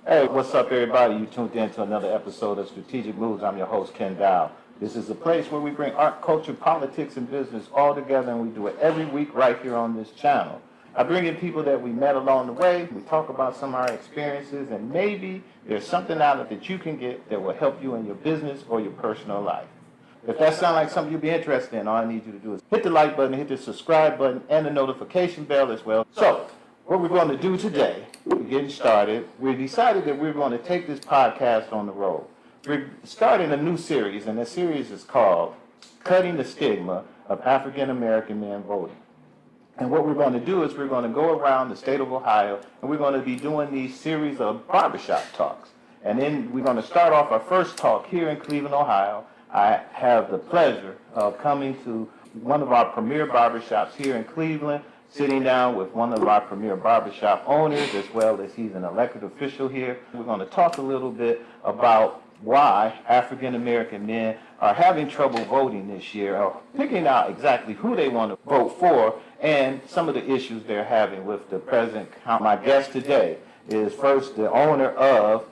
Hey, what's up, everybody? You tuned in to another episode of Strategic Moves. I'm your host, Kenn Dowell. This is a place where we bring art, culture, politics, and business all together, and we do it every week right here on this channel. I bring in people that we met along the way. We talk about some of our experiences, and maybe there's something out of it that you can get that will help you in your business or your personal life. If that sounds like something you'd be interested in, all I need you to do is hit the like button, hit the subscribe button, and the notification bell as well. So, what we're going to do today, we're getting started. We decided that we're going to take this podcast on the road. We're starting a new series, and the series is called Cutting the Stigma of African American Men Voting. And what we're going to do is we're going to go around the state of Ohio, and we're going to be doing these series of barbershop talks. And then we're going to start off our first talk here in Cleveland, Ohio. I have the pleasure of coming to one of our premier barbershops here in Cleveland, sitting down with one of our premier barbershop owners, as well as he's an elected official here. We're going to talk a little bit about why African American men are having trouble voting this year, or picking out exactly who they want to vote for, and some of the issues they're having with the present. My guest today is first the owner of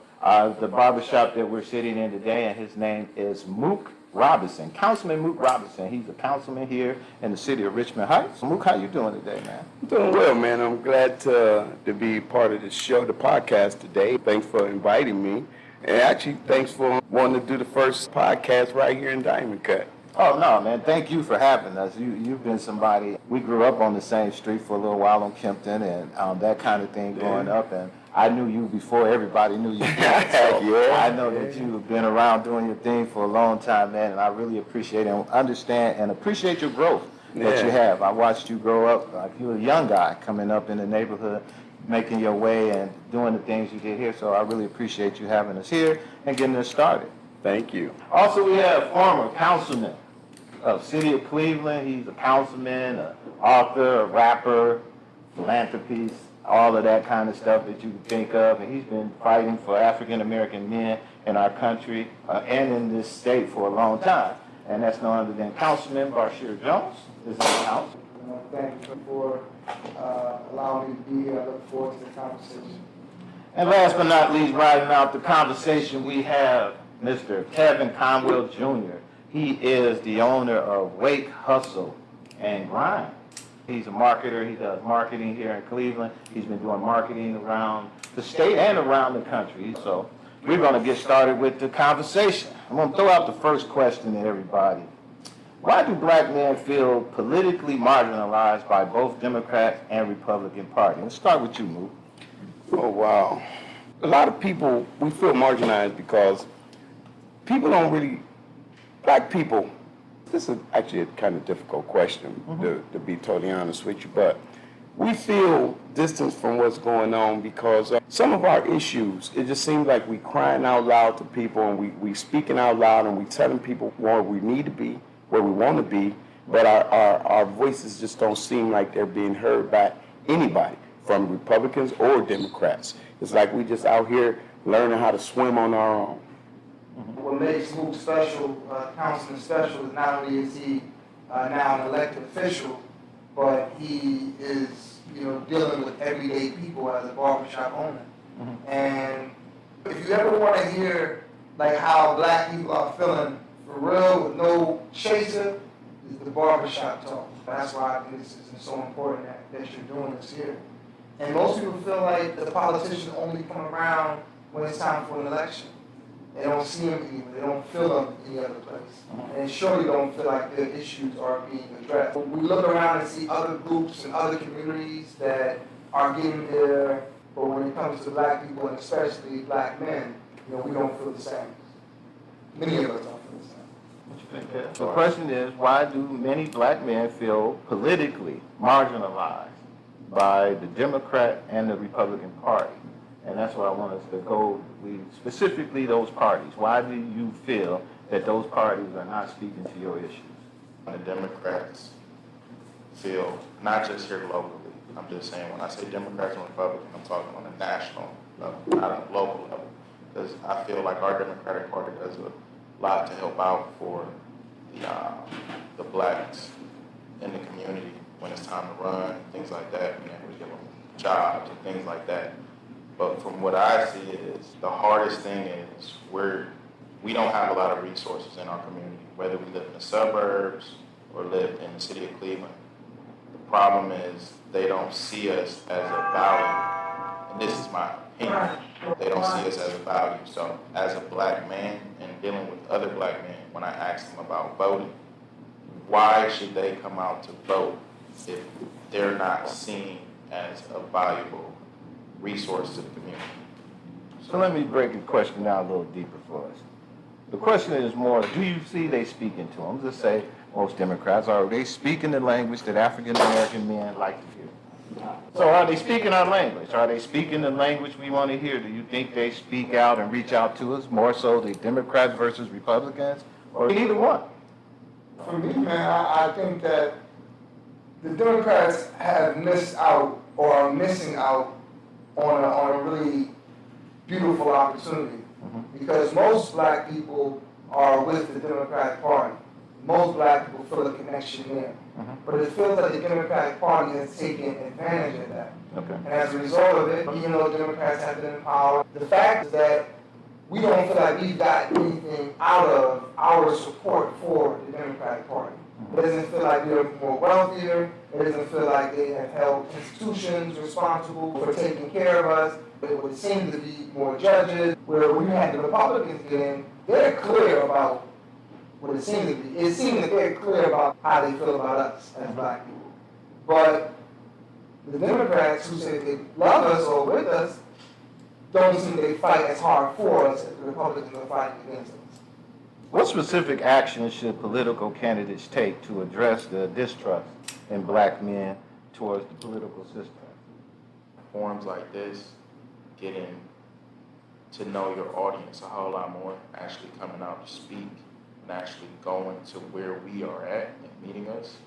the barbershop that we're sitting in today, and his name is Moo Robinson, Councilman Moo Robinson. He's a councilman here in the city of Richmond Heights. Mook, how you doing today, man? I'm doing well, man. I'm glad to be part of the show, the podcast today. Thanks for inviting me. And actually, thanks for wanting to do the first podcast right here in Diamond Cut. Oh, no, man. Thank you for having us. You've been somebody, we grew up on the same street for a little while on Kempton and that kind of thing growing up. And I knew you before everybody knew you. So I know that you've been around doing your thing for a long time, man, and I really appreciate and understand and appreciate your growth that you have. I watched you grow up like you were a young guy coming up in the neighborhood, making your way and doing the things you did here. So I really appreciate you having us here and getting us started. Thank you. Also, we have former councilman of City of Cleveland. He's a councilman, an author, a rapper, philanthropist, all of that kind of stuff that you can think of. And he's been fighting for African American men in our country and in this state for a long time. And that's none other than Councilman Brashear Jones. This is the council. Thank you for allowing me to be here. I look forward to the conversation. And last but not least, riding out the conversation, we have Mr. Kevin Conwell Jr. He is the owner of Wake, Hustle, and Grind. He's a marketer. He does marketing here in Cleveland. He's been doing marketing around the state and around the country. So we're going to get started with the conversation. I'm going to throw out the first question to everybody. Why do black men feel politically marginalized by both Democrat and Republican parties? Let's start with you, Moo. Oh, wow. A lot of people, we feel marginalized because people don't really, black people, this is actually a kind of difficult question to be totally honest with you, but we feel distance from what's going on because some of our issues, it just seems like we crying out loud to people and we speaking out loud and we telling people where we need to be, where we want to be, but our voices just don't seem like they're being heard by anybody, from Republicans or Democrats. It's like we just out here learning how to swim on our own. What makes Moo special, Councilman special, is not only is he now an elected official, but he is, dealing with everyday people as a barbershop owner. And if you ever want to hear like how black people are feeling for real with no chaser, is the barbershop talk. That's why I think this is so important that you're doing this here. And most people feel like the politicians only come around when it's time for an election. They don't see them anywhere. They don't feel them any other place. And surely don't feel like their issues are being addressed. We look around and see other groups and other communities that are getting there, but when it comes to black people, and especially black men, we don't feel the same. Many of us don't feel the same. What you think, Kev? The question is, why do many black men feel politically marginalized by the Democrat and the Republican Party? And that's what I want us to go, specifically those parties. Why do you feel that those parties are not speaking to your issues? The Democrats feel, not just here locally, I'm just saying when I say Democrats and Republicans, I'm talking on a national level, not on a local level. Because I feel like our Democratic Party does a lot to help out for the blacks in the community when it's time to run, things like that, and we give them jobs and things like that. But from what I see is the hardest thing is we don't have a lot of resources in our community, whether we live in the suburbs or live in the city of Cleveland. The problem is they don't see us as a value, and this is my opinion. They don't see us as a value. So as a black man and dealing with other black men, when I ask them about voting, why should they come out to vote if they're not seen as a valuable resource to the community? So let me break the question down a little deeper for us. The question is more, do you see they speaking to them? Just say most Democrats, are they speaking the language that African American men like to hear? So are they speaking our language? Are they speaking the language we want to hear? Do you think they speak out and reach out to us more so the Democrats versus Republicans, or neither one? For me, man, I think that the Democrats have missed out or are missing out on a really beautiful opportunity. Because most black people are with the Democratic Party. Most black people feel a connection there. But it feels like the Democratic Party has taken advantage of that. Okay. And as a result of it, even though Democrats have been in power, the fact is that we don't feel like we've got anything out of our support for the Democratic Party. It doesn't feel like we're more wealthier. It doesn't feel like they have held institutions responsible for taking care of us. It would seem to be more judges. Where we had the Republicans get in, they're clear about what it seems to be. It seems that they're clear about how they feel about us as black people. But the Democrats who say they love us or with us don't seem they fight as hard for us as the Republicans are fighting against us. What specific actions should political candidates take to address the distrust in black men towards the political system? Forums like this, getting to know your audience a whole lot more, actually coming out to speak and actually going to where we are at and meeting us,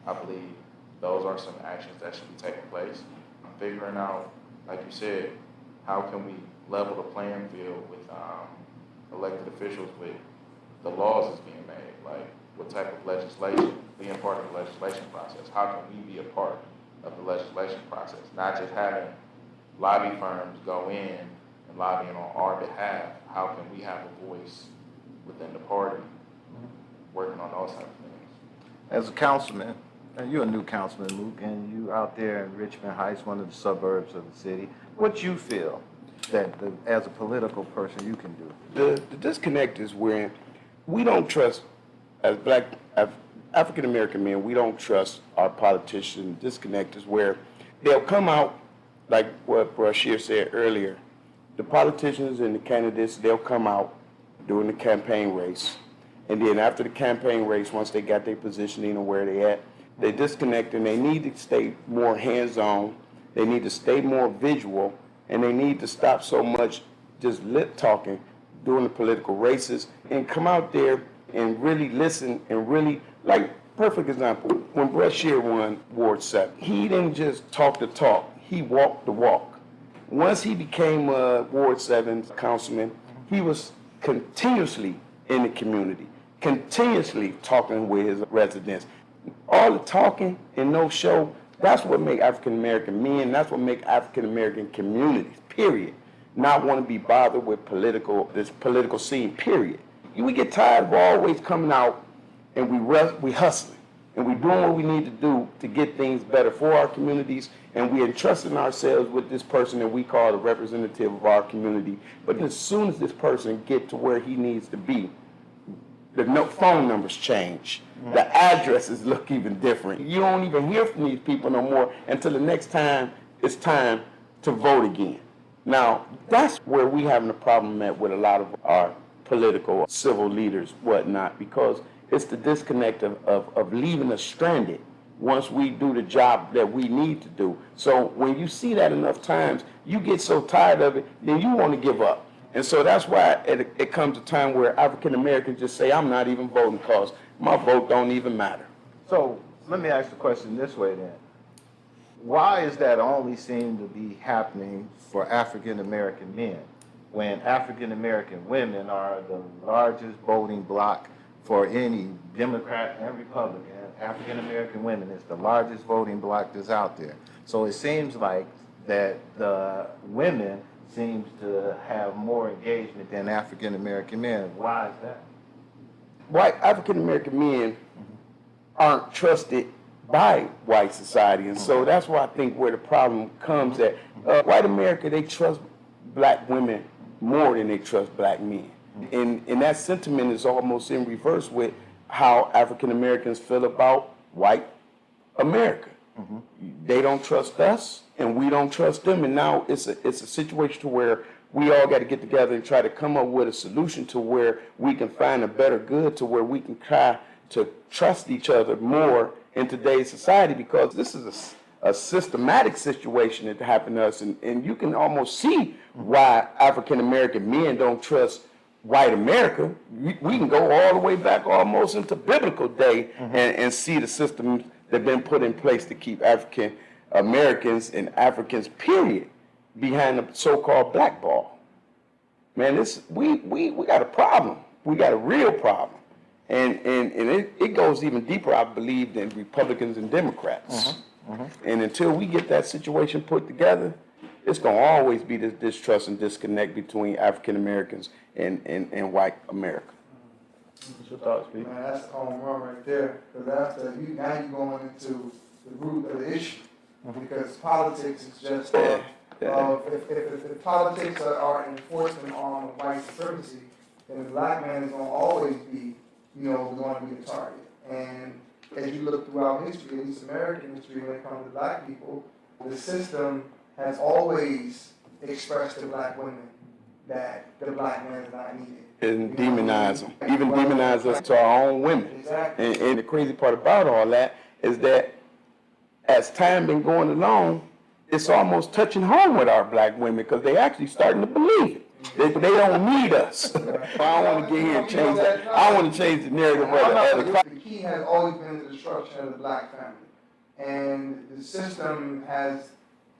I believe those are some actions that should be taking place. Figuring out, like you said, how can we level the playing field with elected officials with the laws that's being made, like what type of legislation, being part of the legislation process. How can we be a part of the legislation process? Not just having lobby firms go in and lobbying on our behalf. How can we have a voice within the party working on those type of things? As a councilman, and you're a new councilman, Luke, and you out there in Richmond Heights, one of the suburbs of the city, what you feel that as a political person you can do? The disconnect is where we don't trust, as African American men, we don't trust our politicians. Disconnect is where they'll come out, like what Brashear said earlier, the politicians and the candidates, they'll come out during the campaign race. And then after the campaign race, once they got their positioning and where they at, they disconnect and they need to stay more hands-on. They need to stay more visual, and they need to stop so much just lip talking during the political races and come out there and really listen and really, like, perfect example, when Brashear won Ward 7, he didn't just talk the talk, he walked the walk. Once he became Ward 7 councilman, he was continuously in the community, continuously talking with his residents. All the talking and no show, that's what make African American men, that's what make African American communities, period, not want to be bothered with this political scene, period. We get tired of always coming out and we hustling and we doing what we need to do to get things better for our communities, and we entrusting ourselves with this person that we call the representative of our community. But as soon as this person get to where he needs to be, the phone numbers change. The addresses look even different. You don't even hear from these people no more until the next time it's time to vote again. Now, that's where we having a problem with a lot of our political, civil leaders, whatnot, because it's the disconnect of leaving us stranded once we do the job that we need to do. So when you see that enough times, you get so tired of it, then you want to give up. And so that's why it comes a time where African Americans just say, I'm not even voting because my vote don't even matter. So let me ask the question this way then. Why is that only seem to be happening for African American men when African American women are the largest voting bloc for any Democrat and Republican? African American women is the largest voting bloc that's out there. So it seems like that the women seems to have more engagement than African American men. Why is that? White African American men aren't trusted by white society, and so that's why I think where the problem comes at. White America, they trust black women more than they trust black men, and that sentiment is almost in reverse with how African Americans feel about white America. They don't trust us, and we don't trust them, and now it's a situation to where we all got to get together and try to come up with a solution to where we can find a better good, to where we can try to trust each other more in today's society, because this is a systematic situation that happened to us, and you can almost see why African American men don't trust white America. We can go all the way back almost into biblical day and see the systems that have been put in place to keep African Americans and Africans, period, behind the so-called black ball. Man, we got a problem. We got a real problem. And it goes even deeper, I believe, than Republicans and Democrats. And until we get that situation put together, it's going to always be this distrust and disconnect between African Americans and white America. What's your thoughts, Pete? Man, that's a home run right there. Because after now you're going into the root of the issue. Because politics is just if politics are an enforcement on white supremacy, then the black man is going to always be, going to be the target. And as you look throughout history, at least American history, when it comes to black people, the system has always expressed to black women that the black man is not needed. And demonize them, even demonize us to our own women. Exactly. And the crazy part about all that is that as time been going along, it's almost touching home with our black women, because they actually starting to believe it. They don't need us. I don't want to get here and change that. I want to change the narrative of The key has always been the destruction of the black family. And the system has,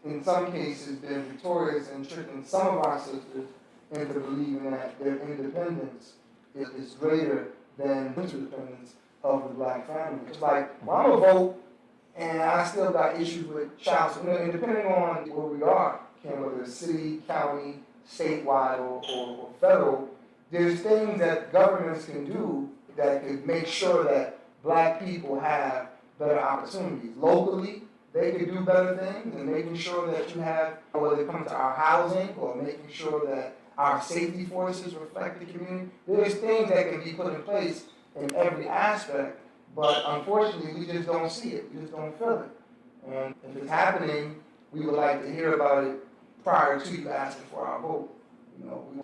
in some cases, been victorious in tricking some of our sisters into believing that their independence is greater than the interdependence of the black family. It's like, well, I'm going to vote, and I still got issues with child support. And depending on where we are, whether it's city, county, statewide, or federal, there's things that governments can do that could make sure that black people have better opportunities. Locally, they could do better things, and making sure that you have, whether it comes to our housing or making sure that our safety forces reflect the community. There's things that can be put in place in every aspect, but unfortunately, we just don't see it. We just don't feel it. And if it's happening, we would like to hear about it prior to you asking for our vote.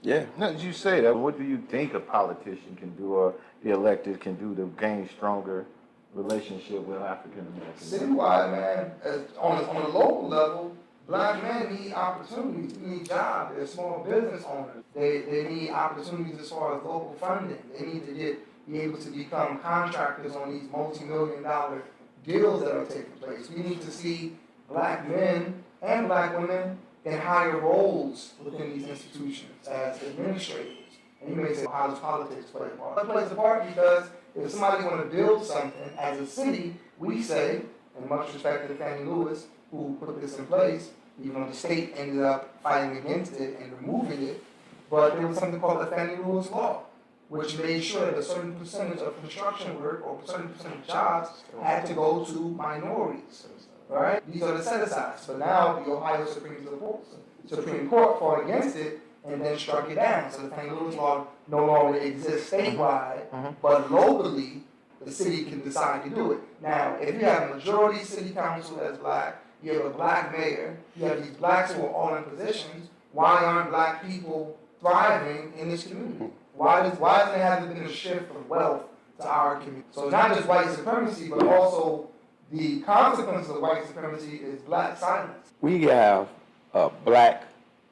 Yeah. Now, as you say that, what do you think a politician can do or the elected can do to gain stronger relationship with African Americans? Citywide, man, on a local level, black men need opportunities. We need jobs. They're small business owners. They need opportunities as far as local funding. They need to be able to become contractors on these multi-million-dollar deals that are taking place. We need to see black men and black women in higher roles within these institutions as administrators. And you may say, well, how does politics play a part? It plays a part because if somebody want to build something as a city, we say, and much respect to Fannie Lewis, who put this in place, even though the state ended up fighting against it and removing it, but there was something called the Fannie Lewis Law, which made sure that a certain percentage of construction work or a certain percentage of jobs had to go to minorities. Right? These are the set-asides. But now the Ohio Supreme Court fought against it and then struck it down. So the Fannie Lewis Law no longer exists statewide, but locally, the city can decide to do it. Now, if you have a majority city council that's black, you have a black mayor, you have these blacks who are all in positions, why aren't black people thriving in this community? Why hasn't there hasn't been a shift of wealth to our community? So not just white supremacy, but also the consequences of white supremacy is black silence. We have a black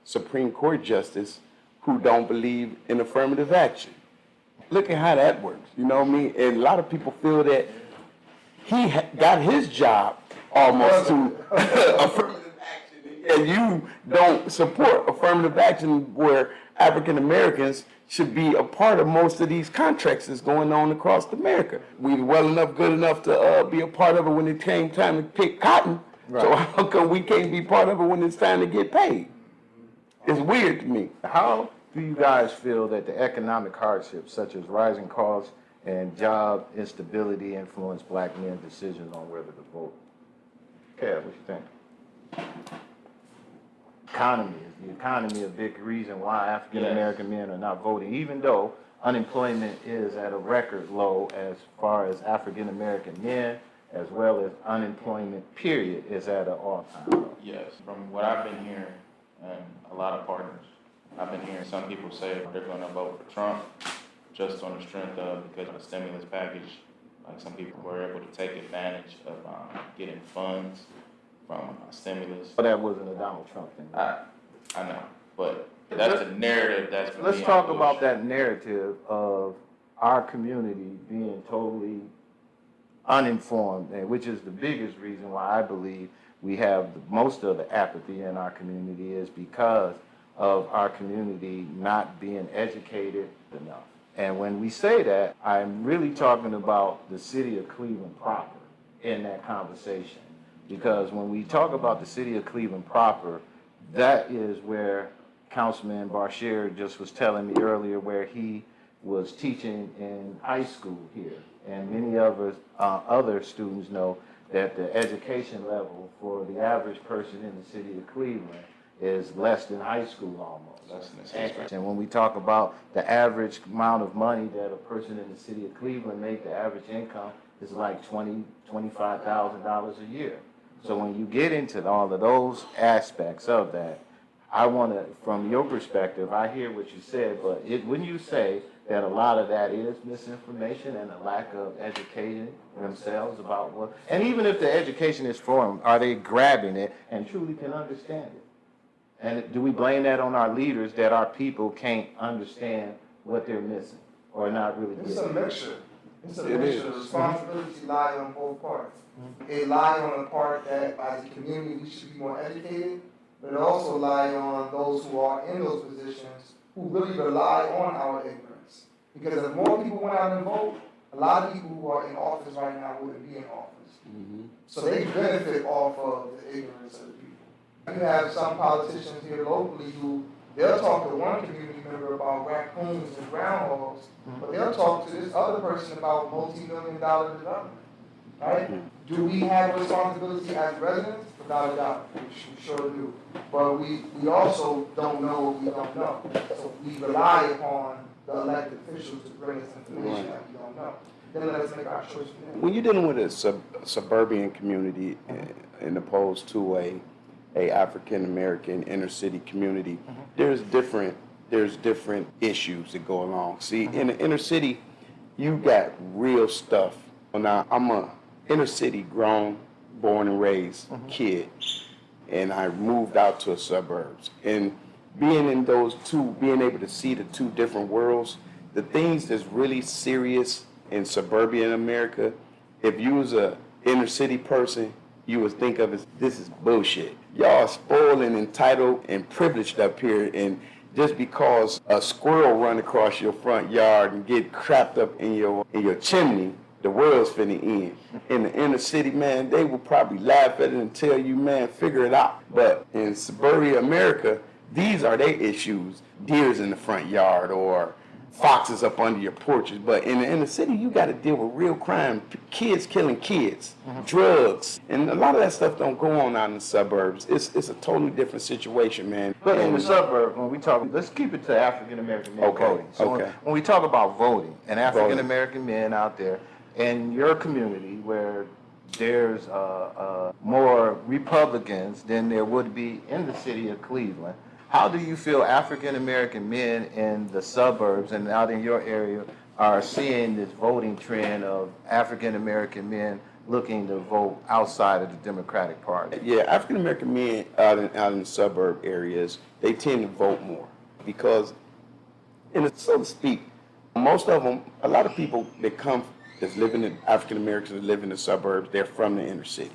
Supreme Court justice who don't believe in affirmative action. Look at how that works, you know what I mean? And a lot of people feel that he got his job almost to affirmative action, and you don't support affirmative action where African Americans should be a part of most of these contracts that's going on across America. We were well enough, good enough to be a part of it when it came time to pick cotton. Right. So how come we can't be part of it when it's time to get paid? It's weird to me. How do you guys feel that the economic hardships, such as rising costs and job instability, influence black men's decisions on whether to vote? Kev, what you think? Is the economy a big reason why African American men are not voting, even though unemployment is at a record low as far as African American men, as well as unemployment period is at an all-time low? Yes, from what I've been hearing, and a lot of partners, I've been hearing some people say they're gonna vote for Trump just on the strength of, because of the stimulus package, like some people were able to take advantage of getting funds from stimulus. But that wasn't a Donald Trump thing. I know, but that's the narrative that's been Let's being talk pushed. about that narrative of our community being totally uninformed, and which is the biggest reason why I believe we have most of the apathy in our community is because of our community not being educated enough. And when we say that, I'm really talking about the city of Cleveland proper in that conversation. Because when we talk about the city of Cleveland proper, that is where Councilman Brashear just was telling me earlier, where he was teaching in high school here. And many of us, other students know that the education level for the average person in the city of Cleveland is less than high school almost. Less than the sixth grade. And when we talk about the average amount of money that a person in the city of Cleveland make, the average income is like $25,000 a year. So when you get into all of those aspects of that, I want to, from your perspective, I hear what you said, but wouldn't you say that a lot of that is misinformation and a lack of educating themselves about what, and even if the education is for them, are they grabbing it and truly can understand it? And do we blame that on our leaders, that our people can't understand what they're missing or not really It's getting? a mixture. It's a It mixture. is. Responsibility lies on both parts. It lies on the part that as a community we should be more educated, but it also lies on those who are in those positions who really rely on our ignorance. Because if more people went out and vote, a lot of people who are in office right now wouldn't be in office. So they benefit off of the ignorance of the people. You have some politicians here locally who, they'll talk to one community member about raccoons and groundhogs, but they'll talk to this other person about multi-million-dollar development, right? Do we have a responsibility as residents? Without a doubt, we sure do. But we also don't know what we don't know. So we rely upon the elected officials to bring us information that we don't know. Then let's make our choice from there. When you're dealing with a suburban community in opposed to a African American inner city community, there's different issues that go along. See, in the inner city, you got real stuff. Now, I'm a inner city grown, born and raised kid, and I moved out to the suburbs. And being in those two, being able to see the two different worlds, the things that's really serious in suburban America, if you was a inner city person, you would think of as, this is bullshit. Y'all spoiled and entitled and privileged up here, and just because a squirrel run across your front yard and get crapped up in your chimney, the world's finna end. In the inner city, man, they will probably laugh at it and tell you, man, figure it out. But in suburban America, these are their issues. Deers in the front yard or foxes up under your porches. But in the inner city, you got to deal with real crime, kids killing kids, drugs. And a lot of that stuff don't go on out in the suburbs. It's a totally different situation, man. But in the suburb, when we talk, let's keep it to African American men voting. So when we talk about voting and African American men out there in your community where there's more Republicans than there would be in the city of Cleveland, how do you feel African American men in the suburbs and out in your area are seeing this voting trend of African American men looking to vote outside of the Democratic Party? Yeah, African American men out in the suburb areas, they tend to vote more because, so to speak, most of them, a lot of people that come, that's living in, African Americans that live in the suburbs, they're from the inner city.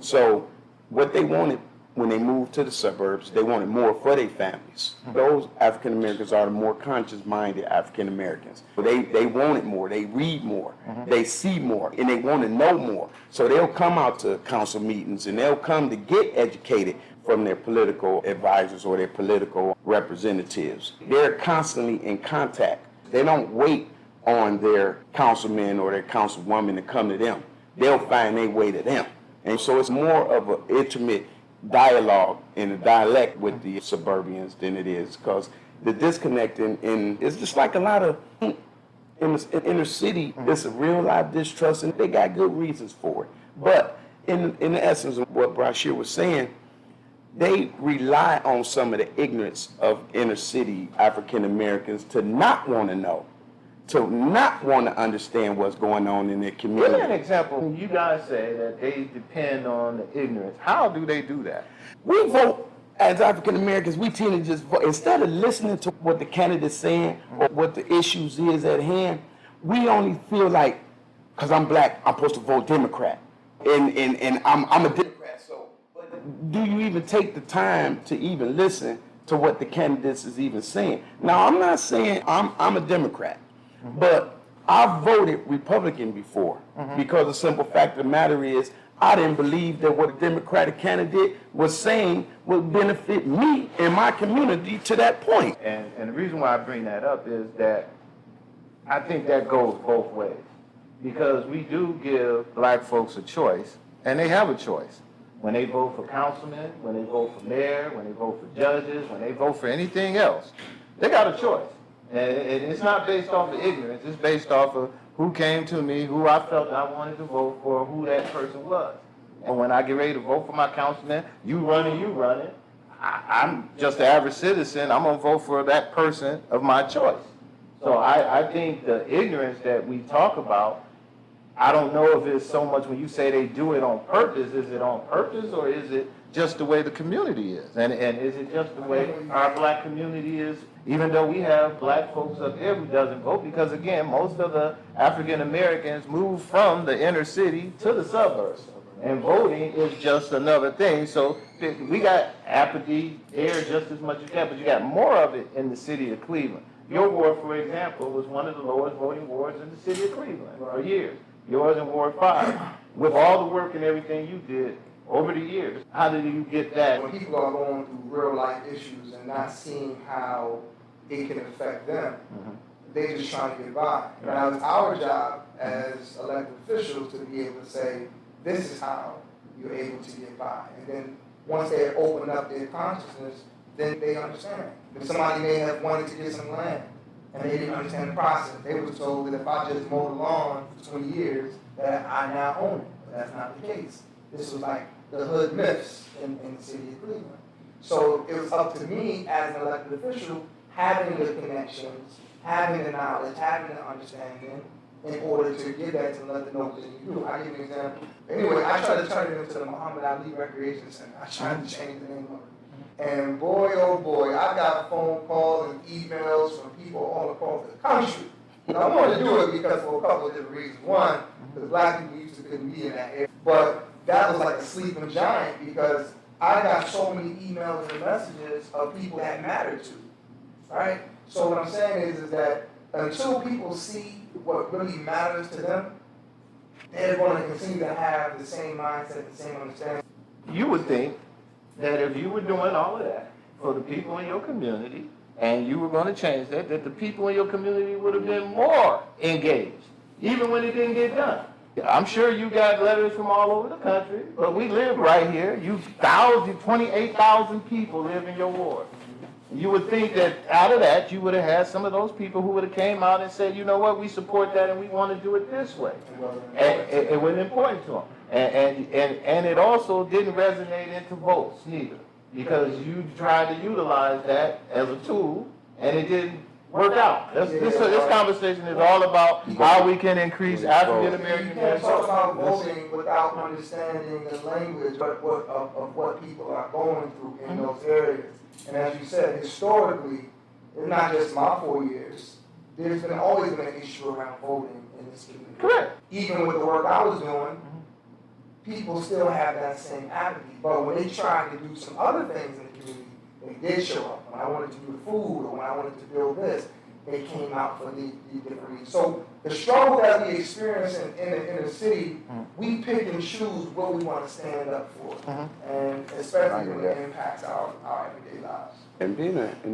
So what they wanted when they moved to the suburbs, they wanted more for their families. Those African Americans are the more conscious-minded African Americans. They wanted more, they read more, they see more, and they want to know more. So they'll come out to council meetings and they'll come to get educated from their political advisors or their political representatives. They're constantly in contact. They don't wait on their councilman or their councilwoman to come to them. They'll find their way to them. And so it's more of an intimate dialogue and a dialect with the suburbians than it is, because the disconnect in it's just like a lot of in the inner city, it's a real life distrust, and they got good reasons for it. But in the essence of what Brashear was saying, they rely on some of the ignorance of inner city African Americans to not want to know, to not want to understand what's going on in their Give community. me an example. You guys say that they depend on the ignorance. How do they do that? We vote as African Americans, we tend to just vote. Instead of listening to what the candidate's saying or what the issues is at hand, we only feel like, because I'm black, I'm supposed to vote Democrat. And I'm a Democrat, so. But do you even take the time to even listen to what the candidates is even saying? Now, I'm not saying I'm a Democrat, but I've voted Republican before because the simple fact of the matter is I didn't believe that what a Democratic candidate was saying would benefit me and my community to that point. And the reason why I bring that up is that I think that goes both ways. Because we do give black folks a choice, and they have a choice. When they vote for councilmen, when they vote for mayor, when they vote for judges, when they vote for anything else, they got a choice. And it's not based off of ignorance, it's based off of who came to me, who I felt I wanted to vote for, who that person was. And when I get ready to vote for my councilman, you running, I'm just an average citizen, I'm gonna vote for that person of my choice. So I think the ignorance that we talk about, I don't know if it's so much when you say they do it on purpose, is it on purpose or is it just the way the community is? And is it just the way our black community is? Even though we have black folks up there who doesn't vote, because again, most of the African Americans move from the inner city to the suburbs. And voting is just another thing. So we got apathy there just as much as that, but you got more of it in the city of Cleveland. Your ward, for example, was one of the lowest voting wards in the city of Cleveland for years. Yours in Ward 5. With all the work and everything you did over the years, how did you get that? When people are going through real life issues and not seeing how it can affect them, they're just trying to get by. Now it's our job as elected officials to be able to say, this is how you're able to get by. And then once they open up their consciousness, then they understand. If somebody may have wanted to get some land and they didn't understand the process, they were told that if I just mowed the lawn for 20 years, that I now own it. But that's not the case. This was like the hood myths in the city of Cleveland. So it was up to me as an elected official, having the connections, having the knowledge, having the understanding, in order to get that to let them know what they can do. I'll give you an example. Anyway, I tried to turn it into the Muhammad Ali Recreation Center. I tried to change the name of it. And boy, oh boy, I got phone calls and emails from people all across the country. And I wanted to do it because for a couple of different reasons. One, because black people used to couldn't be in that area. But that was like a sleeping giant because I got so many emails and messages of people that mattered to. Right? So what I'm saying is that until people see what really matters to them, they're going to continue to have the same mindset, the same understanding. You would think that if you were doing all of that for the people in your community and you were going to change that the people in your community would have been more engaged, even when it didn't get done. I'm sure you got letters from all over the country, but we live right here. 28,000 people live in your ward. You would think that out of that, you would have had some of those people who would have came out and said, you know what, we support that and we want to do it this way. And it wasn't important to them. And it also didn't resonate into votes neither, because you tried to utilize that as a tool and it didn't work out. This conversation is all about how we can increase African American. You can't talk about voting without understanding the language of what people are going through in those areas. And as you said, historically, it's not just my 4 years, there's always been an issue around voting in this community. Correct. Even with the work I was doing, people still have that same apathy. But when they tried to do some other things in the community, they did show up. When I wanted to do food or when I wanted to build this, they came out for these different reasons. So the struggle that we experience in the city, we pick and choose what we want to stand up for, and especially when it impacts our everyday lives. And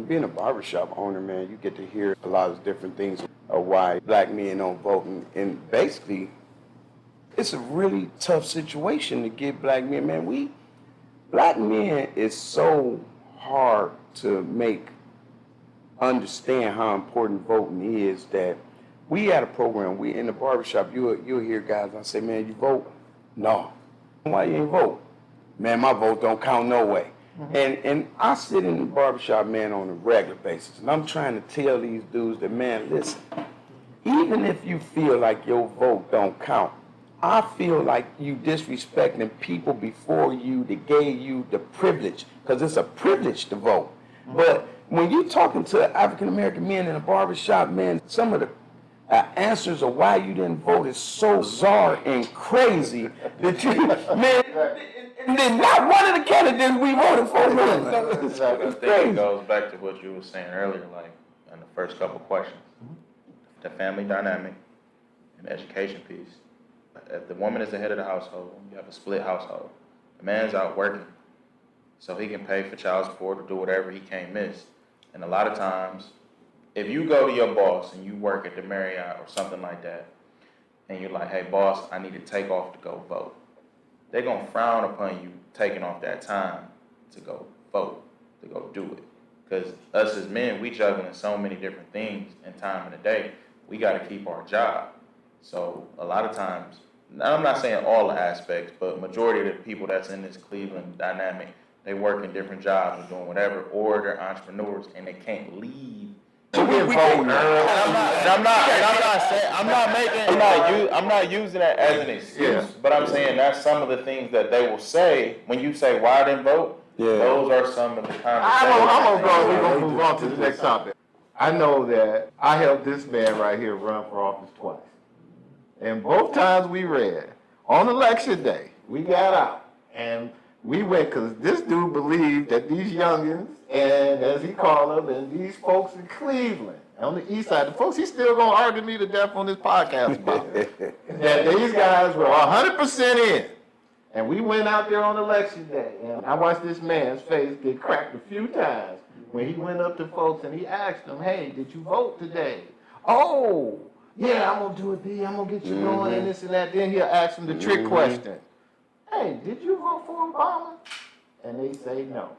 being a barbershop owner, man, you get to hear a lot of different things of why black men don't vote. And basically, it's a really tough situation to get black men. Man, black men is so hard to make understand how important voting is that we had a program, we in the barbershop, you'll hear guys, I say, man, you vote? No. Why you ain't vote? Man, my vote don't count no way. And I sit in the barbershop, man, on a regular basis, and I'm trying to tell these dudes that, man, listen, even if you feel like your vote don't count, I feel like you disrespecting people before you that gave you the privilege, because it's a privilege to vote. But when you're talking to African-American men in a barbershop, man, some of the answers of why you didn't vote is so bizarre and crazy that you, man, and then not one of the candidates we voted for, man. I think it goes back to what you were saying earlier, like in the first couple questions. The family dynamic and the education piece. If the woman is the head of the household, you have a split household. The man's out working, so he can pay for child support or do whatever he can't miss. And a lot of times, if you go to your boss and you work at the Marriott or something like that, and you're like, hey boss, I need to take off to go vote, they're going to frown upon you taking off that time to go vote, to go do it. Because us as men, we juggling so many different things in time in the day. We got to keep our job. So a lot of times, I'm not saying all the aspects, but majority of the people that's in this Cleveland dynamic, they work in different jobs or doing whatever, or they're entrepreneurs and they can't leave. I'm not using that as an excuse, but I'm saying that's some of the things that they will say when you say why I didn't vote. Yeah. Those are some of the conversations. We're going to move on to the next topic. I know that I helped this man right here run for office twice. And both times we ran, on election day, we got out and we went because this dude believed that these youngins, and as he called them, and these folks in Cleveland, on the east side, the folks he's still going to argue me to death on this podcast about, that these guys were 100% in. And we went out there on election day, and I watched this man's face get cracked a few times when he went up to folks and he asked them, hey, did you vote today? Oh, yeah, I'm going to do it, B. I'm going to get you going and this and that. Then he'll ask them the trick question. Hey, did you vote for Obama? And they say no.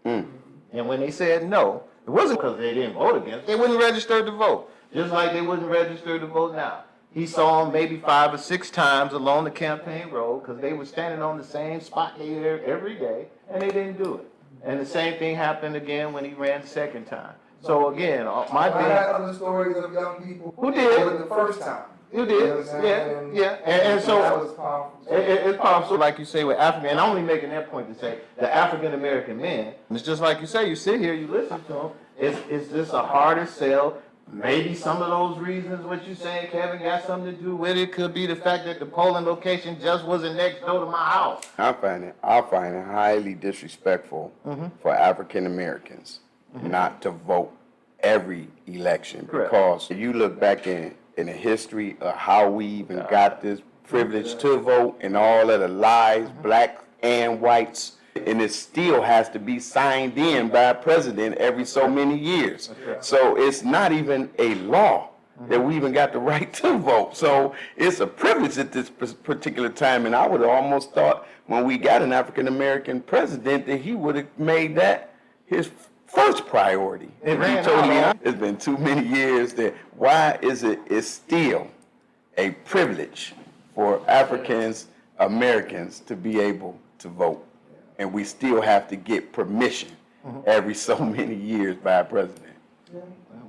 And when they said no, it wasn't because they didn't vote against. They wouldn't register to vote, just like they wouldn't register to vote now. He saw them maybe 5 or 6 times along the campaign road because they were standing on the same spot there every day, and they didn't do it. And the same thing happened again when he ran the second time. So again, my thing. I had other stories of young people who did the first time. You did, yeah. And so that was powerful. It's powerful, like you say, with African, and I'm only making that point to say the African American men. It's just like you say, you sit here, you listen to them. It's just a harder sell. Maybe some of those reasons, what you're saying, Kevin, got something to do with it. Could be the fact that the polling location just wasn't next door to my house. I find it highly disrespectful for African Americans not to vote every election. Correct. Because if you look back in the history of how we even got this privilege to vote and all of the lies, black and whites, and it still has to be signed in by a president every so many years. So it's not even a law that we even got the right to vote. So it's a privilege at this particular time, and I would have almost thought when we got an African-American president that he would have made that his first priority. It's been too many years that why is it's still a privilege for Africans Americans to be able to vote, and we still have to get permission every so many years by a president.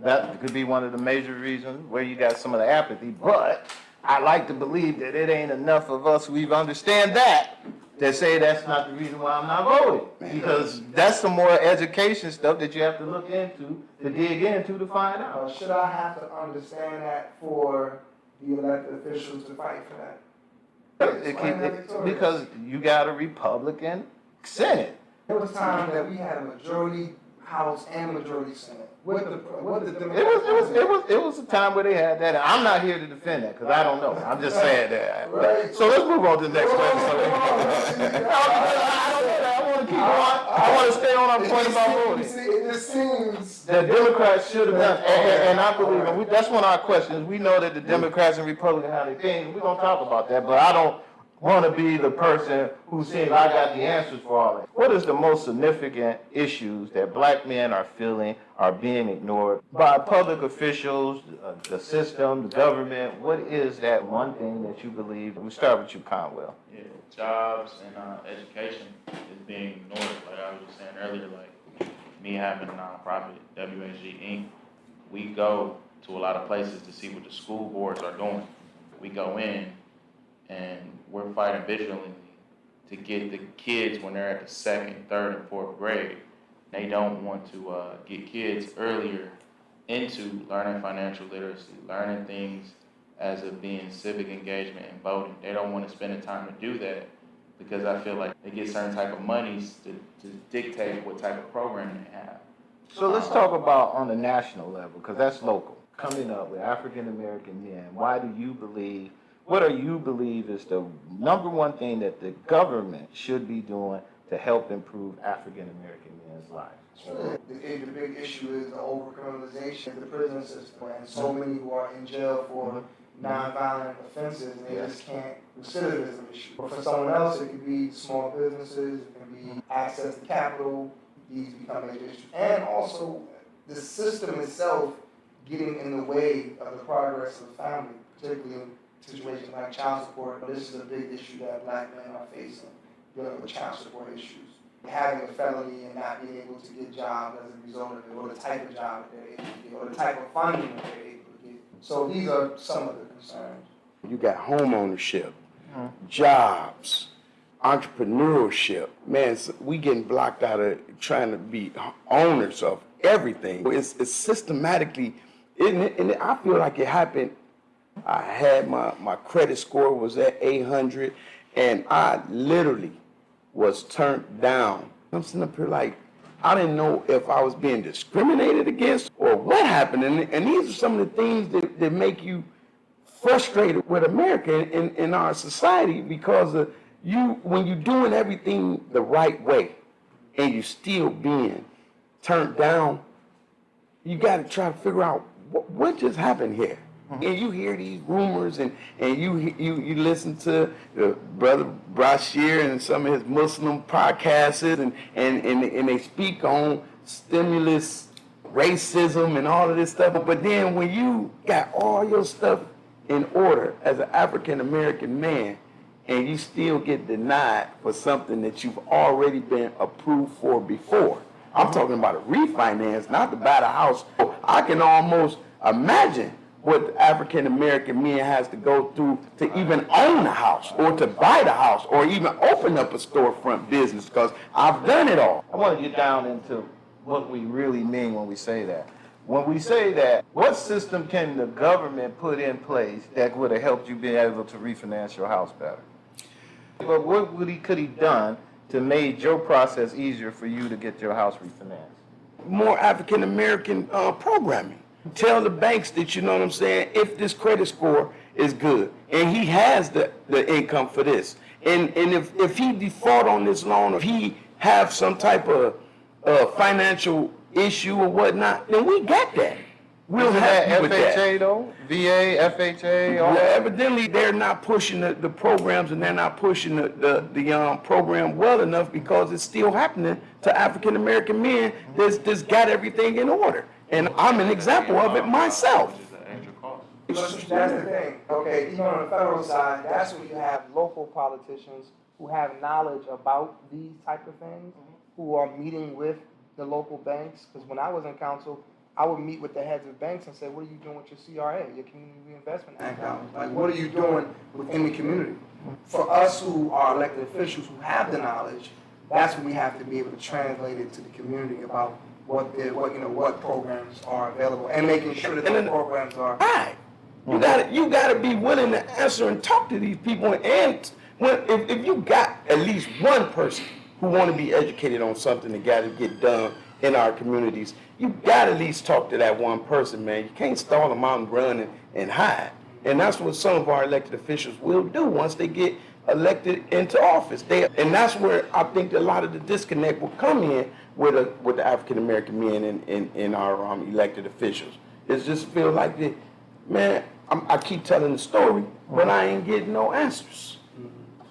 That could be one of the major reasons where you got some of the apathy, but I like to believe that it ain't enough of us who understand that say that's not the reason why I'm not voting. Because that's some more education stuff that you have to look into, to dig into to find out. Should I have to understand that for the elected officials to fight for that? Because you got a Republican Senate. There was time that we had a majority House and majority Senate. what the It was a time where they had that. And I'm not here to defend that because I don't know. I'm just saying that. Right. So let's move on to the next question. I want to keep on. I want to stay on our point about voting. It just seems The Democrats should have done, and I believe, and that's one of our questions. We know that the Democrats and Republicans have their things. We're going to talk about that, but I don't want to be the person who says I got the answers for all that. What is the most significant issues that black men are feeling are being ignored by public officials, the system, the government? What is that one thing that you believe? We start with you, Conwell. Yeah, jobs and education is being ignored. Like I was just saying earlier, like me having a nonprofit, WHG Inc., we go to a lot of places to see what the school boards are doing. We go in and we're fighting vigilantly to get the kids when they're at the 2nd, 3rd, and 4th grade. They don't want to get kids earlier into learning financial literacy, learning things as of being civic engagement and voting. They don't want to spend the time to do that because I feel like they get certain type of monies to dictate what type of program they have. So let's talk about on the national level, because that's local. Coming up with African American men, why do you believe, what do you believe is the number one thing that the government should be doing to help improve African American men's lives? the big issue is the overcriminalization of the prison system, and so many who are in jail for nonviolent offenses, and they just can't, recidivism issue. But for someone else, it could be small businesses, it can be access to capital, these become major issues. And also, the system itself getting in the way of the progress of the family, particularly in situations like child support. This is a big issue that black men are facing, dealing with child support issues. Having a felony and not being able to get jobs as a result of it, or the type of job that they're able to get, or the type of funding that they're able to get. So these are some of the concerns. You got home ownership, jobs, entrepreneurship. Man, we getting blocked out of trying to be owners of everything. It's systematically, and I feel like it happened. I had my credit score was at 800, and I literally was turned down. I'm sitting up here like, I didn't know if I was being discriminated against or what happened. And these are some of the things that make you frustrated with America in our society, because of when you're doing everything the right way and you're still being turned down, you got to try to figure out what just happened here. And you hear these rumors, and you listen to Brother Brashear and some of his Muslim podcasts, and they speak on stimulus, racism, and all of this stuff. But then when you got all your stuff in order as an African American man, and you still get denied for something that you've already been approved for before. I'm talking about a refinance, not to buy the house. I can almost imagine what African American men has to go through to even own a house, or to buy the house, or even open up a storefront business, because I've done it all. I want to get down into what we really mean when we say that. When we say that, what system can the government put in place that would have helped you be able to refinance your house better? But what could he done to make your process easier for you to get your house refinanced? More African American programming. Tell the banks that, you know what I'm saying, if this credit score is good and he has the income for this, and if he default on this loan, or if he have some type of financial issue or whatnot, then we got that. We'll have with that. FHA though? VA, FHA? All Yeah, evidently they're not pushing the programs, and they're not pushing the program well enough, because it's still happening to African American men that's got everything in order. And I'm an example of it myself. That's the thing. Okay, even on the federal side, that's where you have local politicians who have knowledge about these type of things, who are meeting with the local banks. Because when I was in council, I would meet with the heads of banks and say, what are you doing with your CRA, your Community Reinvestment Act? Like, what are you doing within the community? For us who are elected officials who have the knowledge, that's when we have to be able to translate it to the community about what programs are available, and making sure that those programs are right. You gotta be willing to answer and talk to these people. And if you got at least one person who want to be educated on something that got to get done in our communities, you got to at least talk to that one person, man. You can't stall them out and run and hide. And that's what some of our elected officials will do once they get elected into office. And that's where I think a lot of the disconnect will come in with the African American men in our elected officials. It's just feel like that, man, I keep telling the story, but I ain't getting no answers.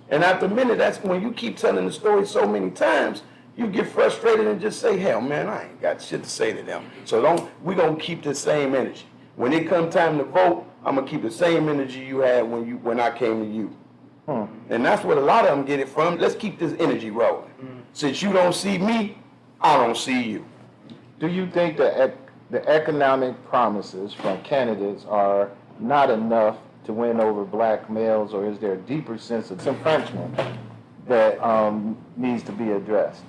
And after a minute, that's when you keep telling the story so many times, you get frustrated and just say, hell, man, I ain't got shit to say to them. So we're going to keep the same energy. When it come time to vote, I'm going to keep the same energy you had when I came to you. And that's what a lot of them get it from. Let's keep this energy rolling. Since you don't see me, I don't see you. Do you think that the economic promises from candidates are not enough to win over black males, or is there a deeper sense of disenfranchisement that needs to be addressed?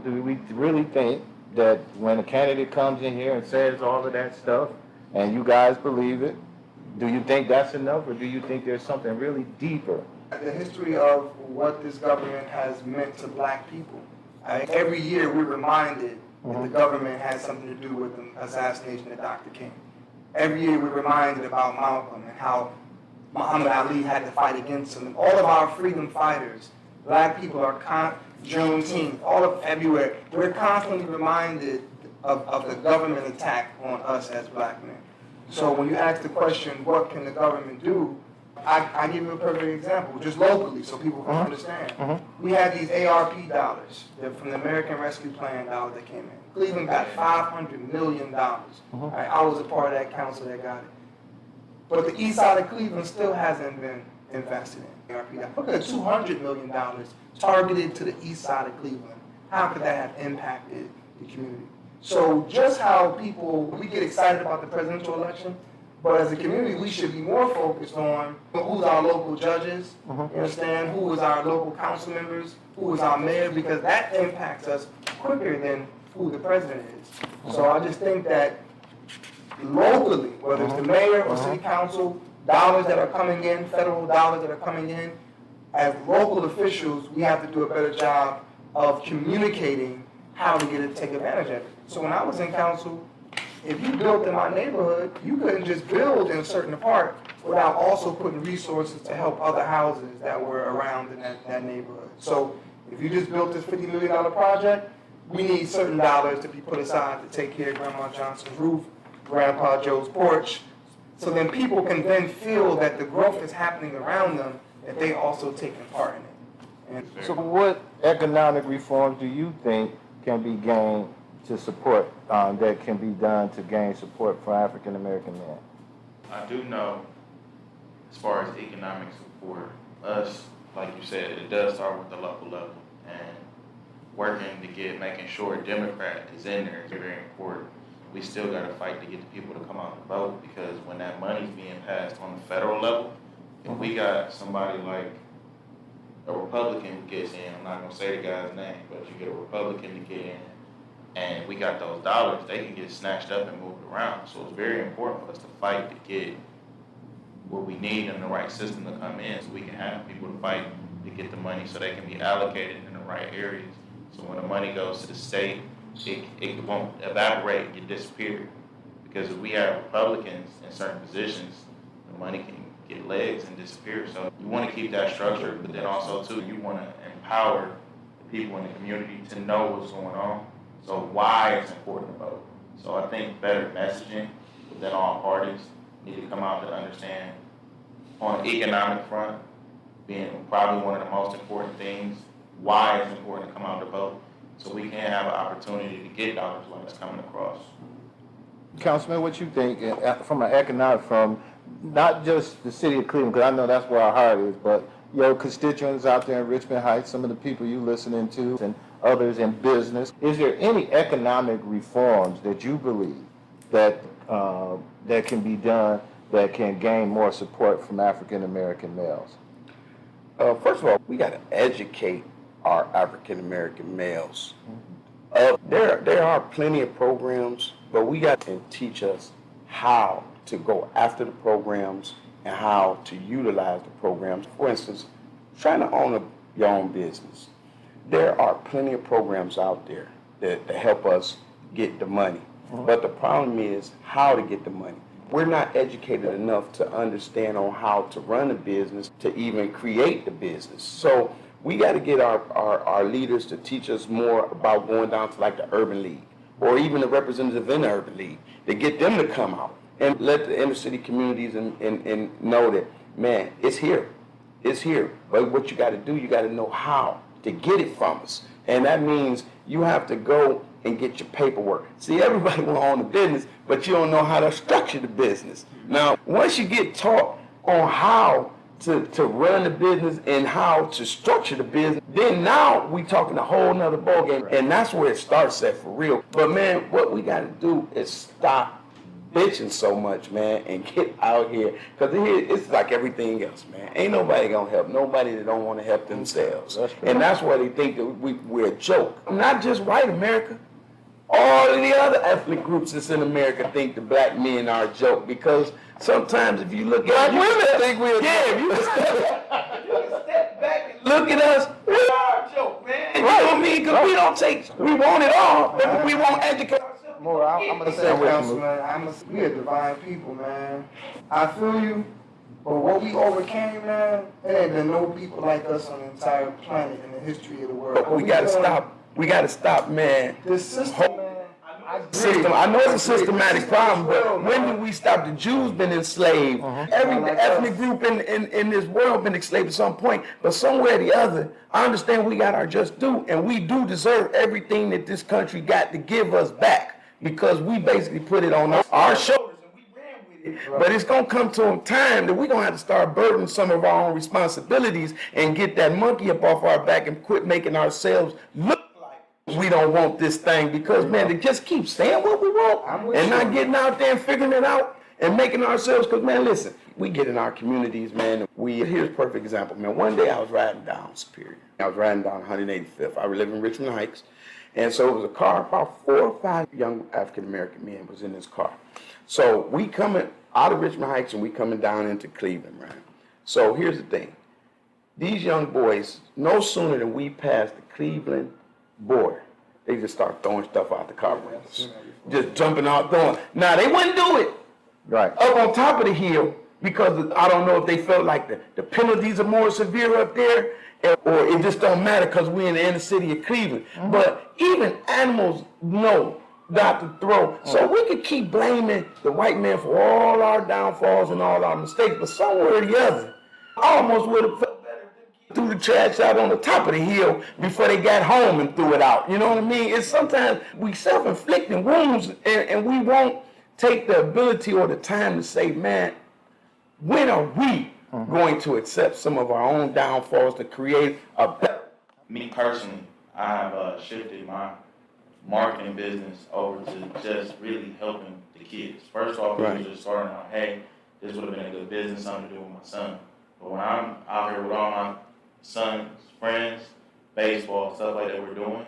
Do we really think that when a candidate comes in here and says all of that stuff, and you guys believe it, do you think that's enough, or do you think there's something really deeper? The history of what this government has meant to black people. Every year we're reminded that the government had something to do with the assassination of Dr. King. Every year we're reminded about Malcolm and how Muhammad Ali had to fight against him. And all of our freedom fighters, black people are Juneteenth, all of February, we're constantly reminded of the government attack on us as black men. So when you ask the question, what can the government do? I give you a perfect example, just locally, so people can understand. We had these ARP dollars from the American Rescue Plan dollars that came in. Cleveland got $500 million. Right, I was a part of that council that got it. But the east side of Cleveland still hasn't been invested in ARP dollars. Look at $200 million targeted to the east side of Cleveland. How could that have impacted the community? So just how we get excited about the presidential election, but as a community, we should be more focused on who's our local judges, you understand, who is our local council members, who is our mayor, because that impacts us quicker than who the president is. So I just think that locally, whether it's the mayor or city council, dollars that are coming in, federal dollars that are coming in, as local officials, we have to do a better job of communicating how to take advantage of it. So when I was in council, if you built in my neighborhood, you couldn't just build in a certain part without also putting resources to help other houses that were around in that neighborhood. So if you just built this $50 million project, we need certain dollars to be put aside to take care of Grandma Johnson's roof, Grandpa Joe's porch, so then people can then feel that the growth is happening around them, that they also taking part in it. So what economic reforms do you think can be gained to support, that can be done to gain support for African American men? I do know, as far as economic support, us, like you said, it does start with the local level, and making sure a Democrat is in there is very important. We still got to fight to get the people to come out and vote, because when that money's being passed on the federal level, if we got somebody like a Republican who gets in, I'm not going to say the guy's name, but you get a Republican to get in, and we got those dollars, they can get snatched up and moved around. So it's very important for us to fight to get what we need in the right system to come in, so we can have people to fight to get the money so they can be allocated in the right areas. So when the money goes to the state, it won't evaporate and get disappeared. Because if we have Republicans in certain positions, the money can get legs and disappear. So you want to keep that structure, but then also too, you want to empower the people in the community to know what's going on. So why it's important to vote. So I think better messaging within all parties need to come out to understand, on the economic front, being probably one of the most important things, why it's important to come out to vote, so we can have an opportunity to get dollars like it's coming across. Councilman, what you think from not just the city of Cleveland, because I know that's where our heart is, but your constituents out there in Richmond Heights, some of the people you listening to, and others in business, is there any economic reforms that you believe that can be done that can gain more support from African American males? First of all, we got to educate our African American males. There are plenty of programs, but we got to teach us how to go after the programs and how to utilize the programs. For instance, trying to own your own business. There are plenty of programs out there that help us get the money. But the problem is how to get the money. We're not educated enough to understand on how to run a business, to even create the business. So we got to get our leaders to teach us more about going down to like the urban league or even the representative in the urban league, to get them to come out and let the inner city communities and know that, man, it's here. It's here. But what you got to do, you got to know how to get it from us. And that means you have to go and get your paperwork. See, everybody want to own a business, but you don't know how to structure the business. Now, once you get taught on how to run the business and how to structure the business, then now we talking a whole nother ballgame. And that's where it starts at for real. But man, what we got to do is stop bitching so much, man, and get out here. Because it's like everything else, man. Ain't nobody going to help nobody that don't want to help themselves. And that's why they think that we're a joke. Not just white America. All of the other ethnic groups that's in America think the black men are a joke, because sometimes if you look at women think we're a joke. Yeah, if you can step back and look at us, we are a joke, man. You know what I mean? Because we want it all, but we won't educate ourselves. More, I'm gonna say, Councilman, we are divine people, man. I feel you, but what we overcame, man, there ain't been no people like us on the entire planet in the history of the world. But we gotta stop. We gotta stop, man. This system, man. I know it's a systematic problem, but when did we stop? The Jews been enslaved. Every ethnic group in this world been enslaved at some point, but somewhere or the other, I understand we got our just due, and we do deserve everything that this country got to give us back, because we basically put it on our shoulders and we ran with it. But it's gonna come to a time that we're gonna have to start burdening some of our own responsibilities and get that monkey up off our back and quit making ourselves look we don't want this thing, because man, they just keep saying what we want and not getting out there and figuring it out and making ourselves, because man, listen, we get in our communities, man. Here's a perfect example, man. One day I was riding down Superior. I was riding down 185th. I live in Richmond Heights. And so it was a car, about 4 or 5 young African-American men was in this car. So we coming out of Richmond Heights and we coming down into Cleveland, right? So here's the thing. These young boys, no sooner than we passed the Cleveland border, they just start throwing stuff out the car windows. Just jumping out, throwing. Now, they wouldn't do it up on top of the hill, because I don't know if they felt like the penalties are more severe up there, or it just don't matter because we're in the inner city of Cleveland. But even animals know not to throw. So we could keep blaming the white man for all our downfalls and all our mistakes, but somewhere or the other, I almost would have felt better if they threw the trash out on the top of the hill before they got home and threw it out. You know what I mean? It's sometimes we self-inflicting wounds, and we won't take the ability or the time to say, man, when are we going to accept some of our own downfalls to create a better? Me personally, I have shifted my marketing business over to just really helping the kids. First off, it was just starting out, hey, this would have been a good business, something to do with my son. But when I'm out here with all my son's friends, baseball, stuff like that we're doing,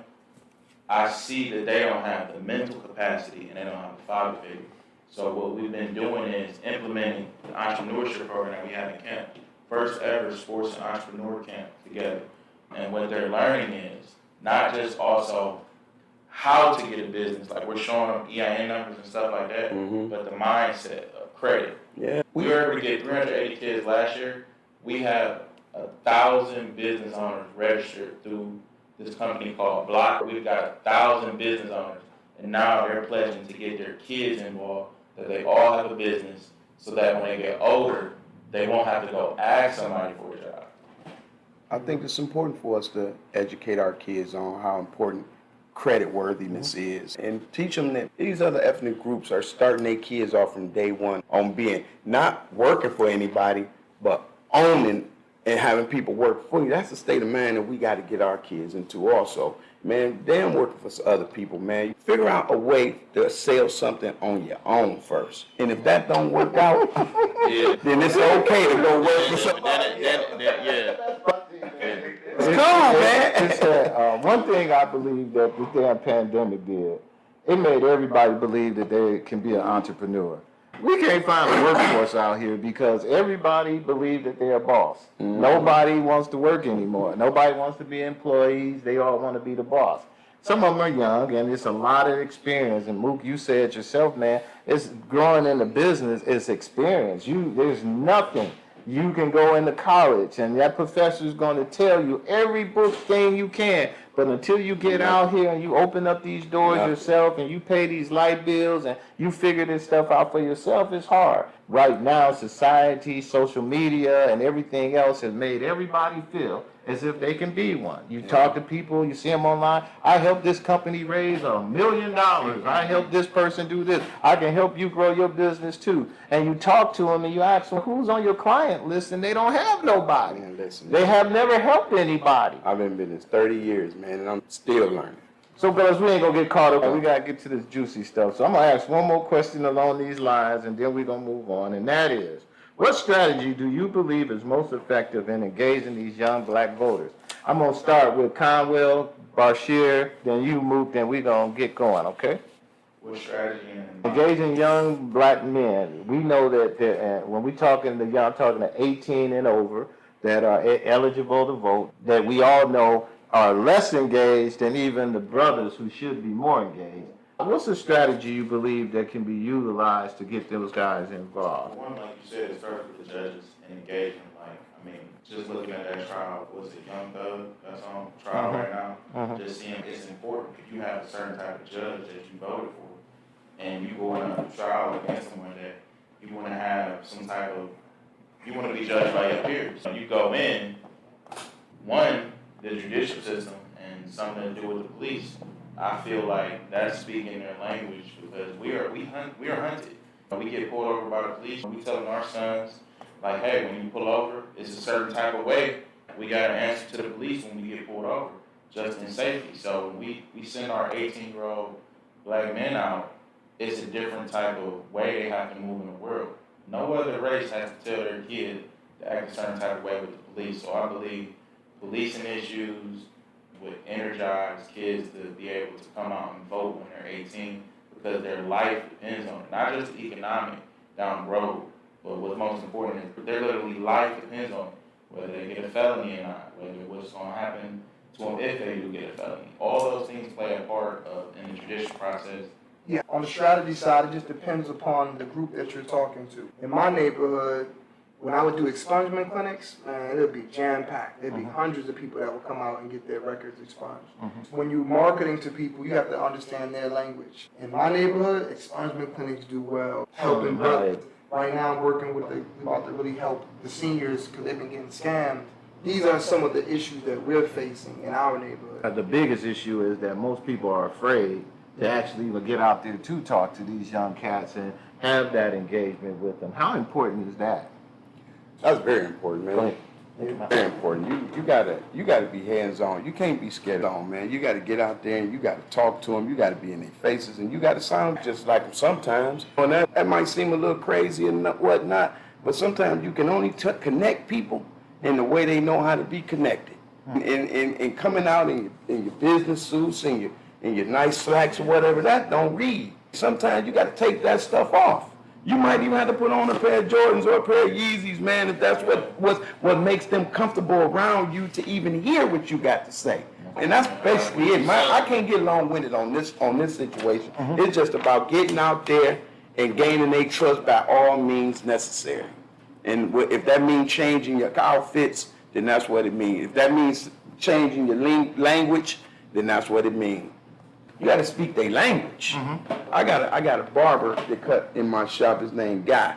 I see that they don't have the mental capacity and they don't have the father figure. So what we've been doing is implementing the entrepreneurship program we have in camp. First ever sports and entrepreneur camp together. And what they're learning is not just also how to get a business, like we're showing them EIN numbers and stuff like that, but the mindset of credit. Yeah. We were able to get 380 kids last year. We have 1,000 business owners registered through this company called Block. We've got 1,000 business owners, and now they're pledging to get their kids involved, that they all have a business, so that when they get older, they won't have to go ask somebody for a job. I think it's important for us to educate our kids on how important credit worthiness is, and teach them that these other ethnic groups are starting their kids off from day one on being not working for anybody, but owning and having people work for you. That's the state of mind that we got to get our kids into also. Man, damn working for other people, man. Figure out a way to sell something on your own first. And if that don't work out, then it's okay to go work for somebody. Come on, man. One thing I believe that this damn pandemic did, it made everybody believe that they can be an entrepreneur. We can't find a workforce out here because everybody believes that they're a boss. Nobody wants to work anymore. Nobody wants to be employees. They all want to be the boss. Some of them are young, and it's a lot of experience. And Mook, you said yourself, man, it's growing in the business, it's experience. There's nothing. You can go into college, and that professor is going to tell you every book thing you can. But until you get out here and you open up these doors yourself, and you pay these light bills, and you figure this stuff out for yourself, it's hard. Right now, society, social media, and everything else has made everybody feel as if they can be one. You talk to people, you see them online. I helped this company raise $1 million. I helped this person do this. I can help you grow your business too. And you talk to them and you ask them, who's on your client list? And they don't have nobody. Man, listen, They have never helped anybody. I've been in this 30 years, man, and I'm still learning. So, fellas, we ain't gonna get caught up. We gotta get to this juicy stuff. So I'm gonna ask one more question along these lines, and then we're gonna move on. And that is, what strategy do you believe is most effective in engaging these young black voters? I'm gonna start with Conwell, Brashear, then you move, then we're gonna get going, okay? What strategy and Engaging young black men. We know that when we talking to young, talking to 18 and over that are eligible to vote, that we all know are less engaged than even the brothers who should be more engaged. What's a strategy you believe that can be utilized to get those guys involved? one, like you said, it starts with the judges and engagement. Like, I mean, just looking at that trial, was it Young Thug that's on trial right now? Just seeing it's important. If you have a certain type of judge that you voted for, and you go on a trial against someone that you want to have some type of, you want to be judged by your peers. So you go in, one, the judicial system and something to do with the police. I feel like that's speaking their language because we are hunted. We get pulled over by the police. We telling our sons, like, hey, when you pull over, it's a certain type of way. We got to answer to the police when we get pulled over, just in safety. So when we send our 18-year-old black men out, it's a different type of way they have to move in the world. No other race has to tell their kid to act a certain type of way with the police. So I believe policing issues would energize kids to be able to come out and vote when they're 18 because their life depends on it. Not just the economic down the road, but what's most important is their literally life depends on it. Whether they get a felony or not, whether what's going to happen to them if they do get a felony. All those things play a part in the judicial process. Yeah, on the strategy side, it just depends upon the group that you're talking to. In my neighborhood, when I would do expungement clinics, man, it would be jam-packed. There'd be hundreds of people that would come out and get their records expunged. When you're marketing to people, you have to understand their language. In my neighborhood, expungement clinics do well, helping brothers. Right now, I'm working with about to really help the seniors because they've been getting scammed. These are some of the issues that we're facing in our neighborhood. The biggest issue is that most people are afraid to actually even get out there to talk to these young cats and have that engagement with them. How important is that? That's very important, man. Very important. You gotta be hands-on. You can't be scared on, man. You gotta get out there and you gotta talk to them. You gotta be in their faces and you gotta sound just like them sometimes. And that might seem a little crazy and whatnot, but sometimes you can only connect people in the way they know how to be connected. And coming out in your business suits and your nice slacks or whatever, that don't read. Sometimes you gotta take that stuff off. You might even have to put on a pair of Jordans or a pair of Yeezys, man, if that's what makes them comfortable around you to even hear what you got to say. And that's basically it. I can't get long-winded on this situation. It's just about getting out there and gaining their trust by all means necessary. And if that means changing your outfits, then that's what it means. If that means changing your language, then that's what it means. You got to speak their language. I got a barber that cut in my shop. His name Guy.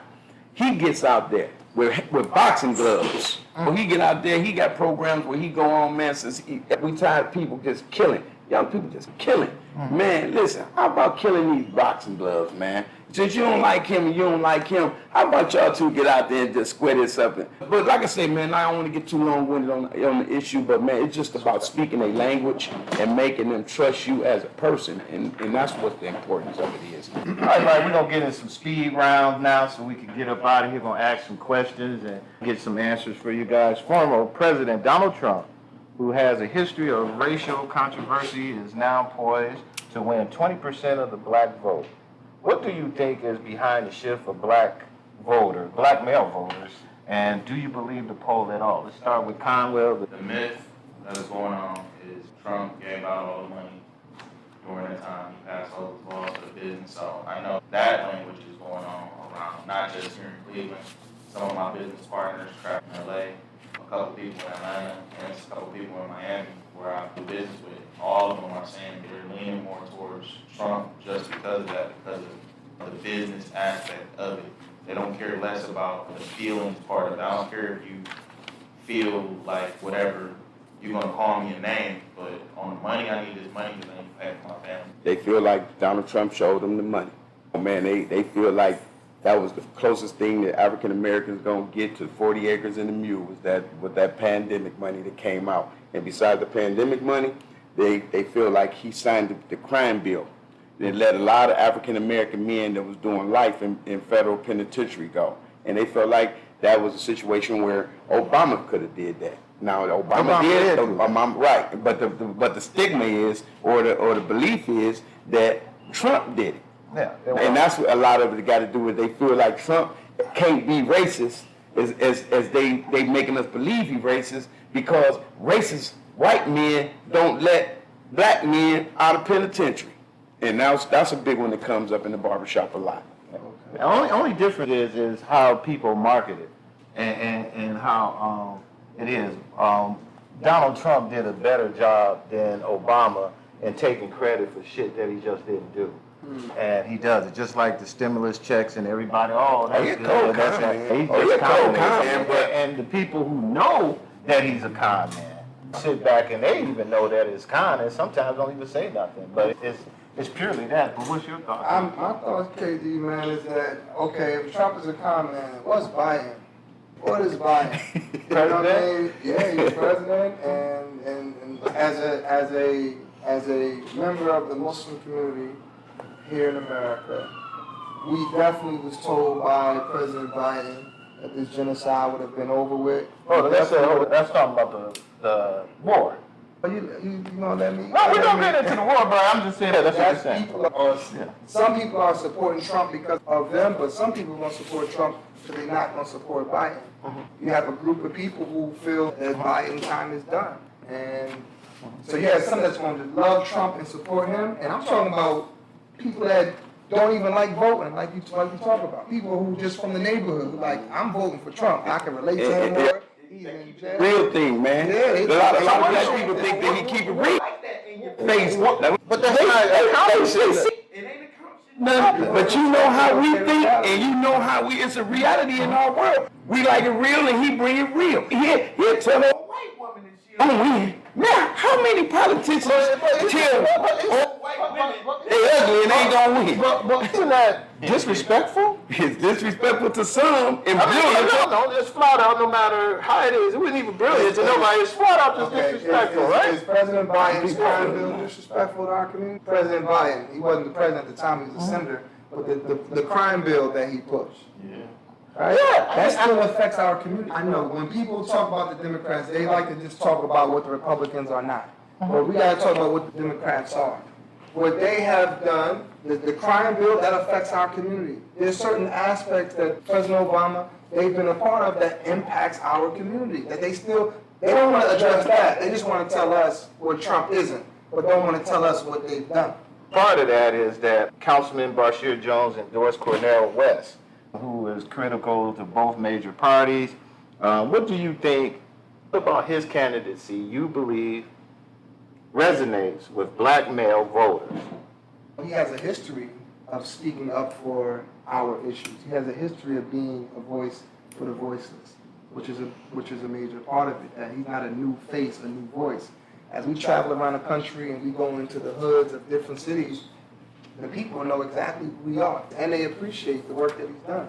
He gets out there with boxing gloves. When he get out there, he got programs where he go on, man. Since we tired of people just killing, young people just killing. Man, listen, how about killing these boxing gloves, man? Since you don't like him and you don't like him, how about y'all two get out there and just square this up? But like I say, man, I don't want to get too long-winded on the issue, but man, it's just about speaking a language and making them trust you as a person, and that's what the importance of it is. All right, we're going to get in some speed rounds now so we can get up out of here. We're going to ask some questions and get some answers for you guys. Former President Donald Trump, who has a history of racial controversy, is now poised to win 20% of the black vote. What do you think is behind the shift of black male voters, and do you believe the poll at all? Let's start with Conwell. The myth that is going on is Trump gave out all the money during the time he passed those laws to the business. So I know that language is going on around, not just here in Cleveland. Some of my business partners trapped in LA, a couple people in Atlanta, and a couple people in Miami where I do business with. All of them are saying they're leaning more towards Trump just because of that, because of the business aspect of it. They don't care less about the feelings part of it. I don't care if you feel like whatever you're gonna call me a name, but on the money, I need this money because I need to pay for my family. They feel like Donald Trump showed them the money. Oh man, they feel like that was the closest thing that African Americans gonna get to 40 acres and a mule was that pandemic money that came out. And besides the pandemic money, they feel like he signed the crime bill that let a lot of African American men that was doing life in federal penitentiary go. And they felt like that was a situation where Obama could have did that. Now Obama did, right? But the stigma is, or the belief is that Trump did it. Yeah, And that's what a lot of it got to do with. They feel like Trump can't be racist as they making us believe he's racist because racist white men don't let black men out of penitentiary. And that's a big one that comes up in the barbershop a lot. The only difference is how people market it and how it is. Donald Trump did a better job than Obama in taking credit for shit that he just didn't do. And he does it just like the stimulus checks and everybody. Oh, that's you're good. cold, That's con, that. man. He's Oh, just you're cold, con, con, but- and the people who know that he's a con man sit back and they even know that it's con and sometimes don't even say nothing. But it's purely that. But what's your thoughts? My thoughts, KD, man, is that, okay, if Trump is a con man, what's Biden? What is Biden? You know what I mean? Yeah, he's president, and as a member of the Muslim community here in America, we definitely was told by President Biden that this genocide would have been over with. Oh, that's talking about the war. But you know what I mean? No, we don't get into the war, bro. I'm just saying that's what you're saying. Some people are supporting Trump because of them, but some people don't support Trump because they're not going to support Biden. You have a group of people who feel that Biden's time is done. And so you have some that's going to love Trump and support him. And I'm talking about people that don't even like voting, like you talk about. People who just from the neighborhood, who like, I'm voting for Trump. I can relate to him more. He's in jail. Real thing, man. Yeah, a lot of black people think that he keep it real. Face, but that's not nothing. But you know how we think, and you know how it's a reality in our world. We like it real, and he bring it real. He'll tell a white woman that she don't win. Now, how many politicians tell they ugly and ain't gonna win? But isn't that disrespectful? It's disrespectful to some and I brilliant. mean, no, it's flat out no matter how it is. It wasn't even brilliant to nobody. It's flat out just disrespectful, right? Is President Biden's crime bill disrespectful to our community? President Biden, he wasn't the president at the time, he was a senator, but the crime bill that he pushed. Yeah. Right? Yeah, that still affects our community. I know when people talk about the Democrats, they like to just talk about what the Republicans are not. But we got to talk about what the Democrats are. What they have done, the crime bill, that affects our community. There's certain aspects that President Obama, they've been a part of that impacts our community. That they don't want to address that. They just want to tell us what Trump isn't, but don't want to tell us what they've done. Part of that is that Councilman Brashear Jones endorsed Cornell West, who is critical to both major parties. What do you think about his candidacy you believe resonates with black male voters? He has a history of speaking up for our issues. He has a history of being a voice for the voiceless, which is a major part of it. That he's not a new face, a new voice. As we travel around the country and we go into the hoods of different cities, the people know exactly who we are, and they appreciate the work that he's done.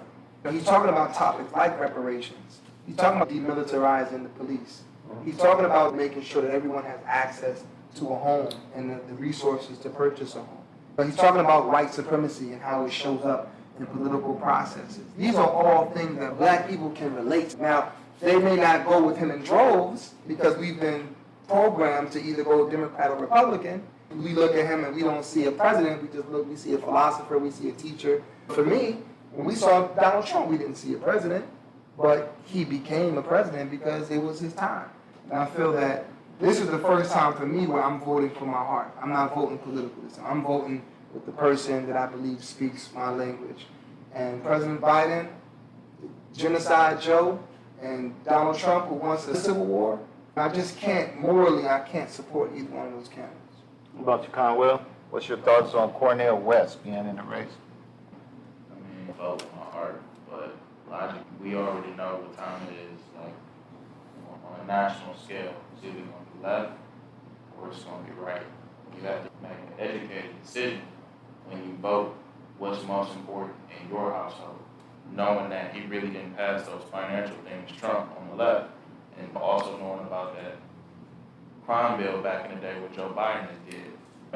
He's talking about topics like reparations. He's talking about demilitarizing the police. He's talking about making sure that everyone has access to a home and the resources to purchase a home. But he's talking about white supremacy and how it shows up in political processes. These are all things that black people can relate to. Now, they may not go with him in droves because we've been programmed to either go Democrat or Republican. We look at him and we don't see a president, we see a philosopher, we see a teacher. For me, when we saw Donald Trump, we didn't see a president, but he became a president because it was his time. And I feel that This is the first time for me where I'm voting for my heart. I'm not voting politically. So I'm voting with the person that I believe speaks my language. And President Biden, Genocide Joe, and Donald Trump, who wants a civil war, I just can't, morally, I can't support either one of those candidates. What about you, Conwell? What's your thoughts on Cornell West being in the race? I mean, vote with my heart, but logically, we already know what time it is, like, on a national scale. It's either going to be left or it's going to be right. You have to make an educated decision when you vote what's most important in your household, knowing that he really didn't pass those financial things, Trump on the left, and also knowing about that crime bill back in the day what Joe Biden did.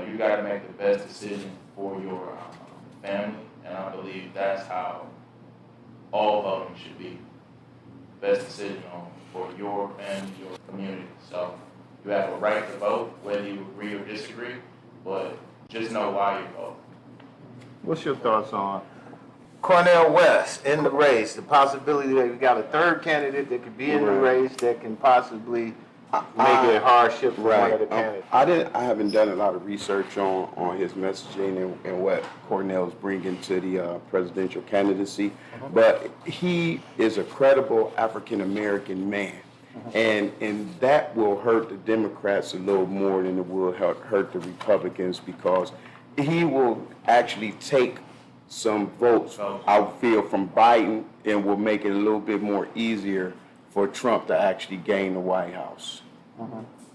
You got to make the best decision for your family, and I believe that's how all voting should be. Best decision for your family, your community. So you have a right to vote, whether you agree or disagree, but just know why you vote. What's your thoughts on Cornell West in the race? The possibility that we got a third candidate that could be in the race that can possibly make it a hardship for one of the candidates. I haven't done a lot of research on his messaging and what Cornell's bringing to the presidential candidacy, but he is a credible African American man, and that will hurt the Democrats a little more than it will hurt the Republicans, because he will actually take some votes, I feel, from Biden, and will make it a little bit more easier for Trump to actually gain the White House.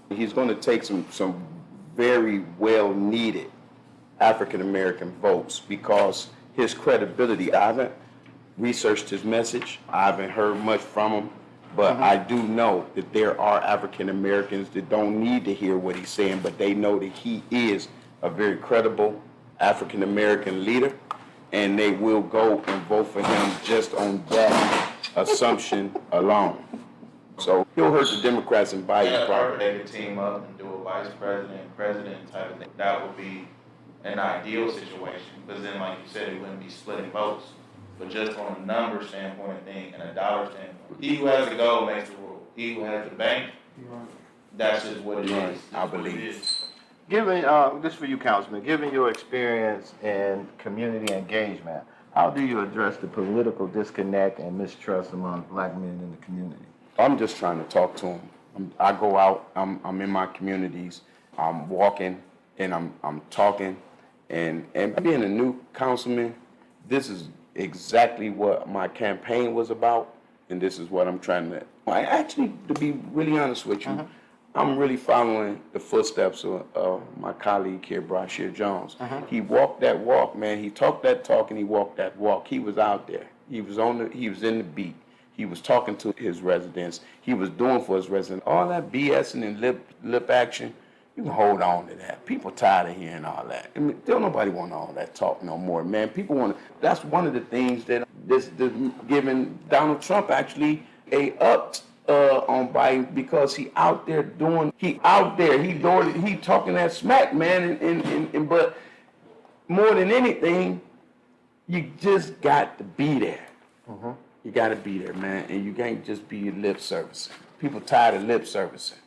He's going to take some very well needed African American votes, because his credibility, I haven't researched his message, I haven't heard much from him, but I do know that there are African Americans that don't need to hear what he's saying, but they know that he is a very credible African American leader, and they will go and vote for him just on that assumption alone. So he'll hurt the Democrats and Biden. Or they could team up and do a vice president type of thing. That would be an ideal situation, because then, like you said, it wouldn't be splitting votes. But just from a number standpoint thing and a dollar standpoint, he who has the goal makes the rule. He who has the bank, that's just what it is. I believe. Given, this for you, Councilman, given your experience in community engagement, how do you address the political disconnect and mistrust among black men in the community? I'm just trying to talk to them. I go out, I'm in my communities, I'm walking, and I'm talking, and being a new councilman, this is exactly what my campaign was about, and this is what I'm trying to, actually, to be really honest with you, I'm really following the footsteps of my colleague here, Brashear Jones. He walked that walk, man. He talked that talk and he walked that walk. He was out there. He was in the beat. He was talking to his residents. He was doing for his residents. All that BSing and lip action, you can hold on to that. People tired of hearing all that. I mean, don't nobody want all that talk no more, man. People want to, that's one of the things that this giving Donald Trump actually upped on Biden, because he out there he talking that smack, man, and but more than anything, you just got to be there. You got to be there, man, and you can't just be lip servicing. People tired of lip servicing,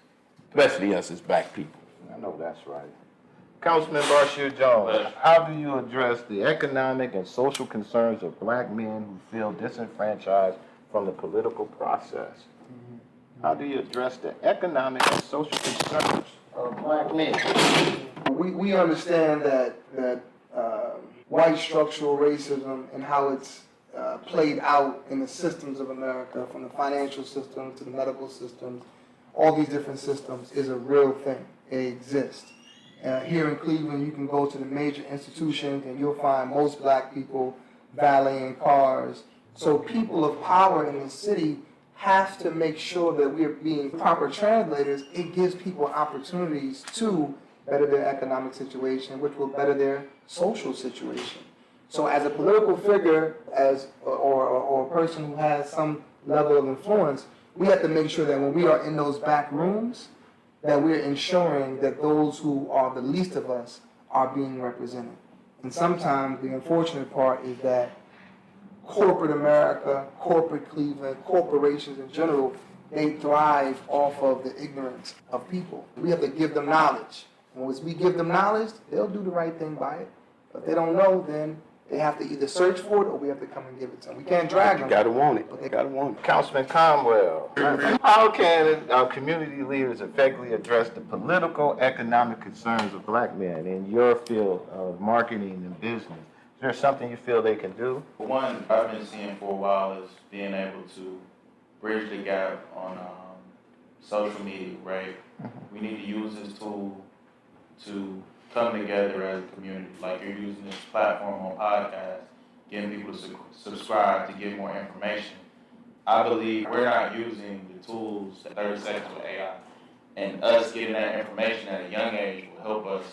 especially us as black people. I know that's right. Councilman Brashear Jones, how do you address the economic and social concerns of black men who feel disenfranchised from the political process? How do you address the economic and social concerns of black men? We understand that white structural racism and how it's played out in the systems of America, from the financial system to the medical systems, all these different systems, is a real thing. It exists. Here in Cleveland, you can go to the major institutions and you'll find most black people valeting cars. So people of power in the city have to make sure that we're being proper translators. It gives people opportunities to better their economic situation, which will better their social situation. So as a political figure, or a person who has some level of influence, we have to make sure that when we are in those back rooms, that we're ensuring that those who are the least of us are being represented. And sometimes the unfortunate part is that corporate America, corporate Cleveland, corporations in general they thrive off of the ignorance of people. We have to give them knowledge. And once we give them knowledge, they'll do the right thing by it. But if they don't know, then they have to either search for it or we have to come and give it to them. We can't drag them. You gotta want it. They gotta want it. Councilman Conwell, how can community leaders effectively address the political, economic concerns of black men in your field of marketing and business? Is there something you feel they can do? One I've been seeing for a while is being able to bridge the gap on social media, right? We need to use this tool to come together as a community. Like you're using this platform on podcasts, getting people to subscribe to get more information. I believe we're not using the tools at 30 seconds with AI, and us getting that information at a young age will help us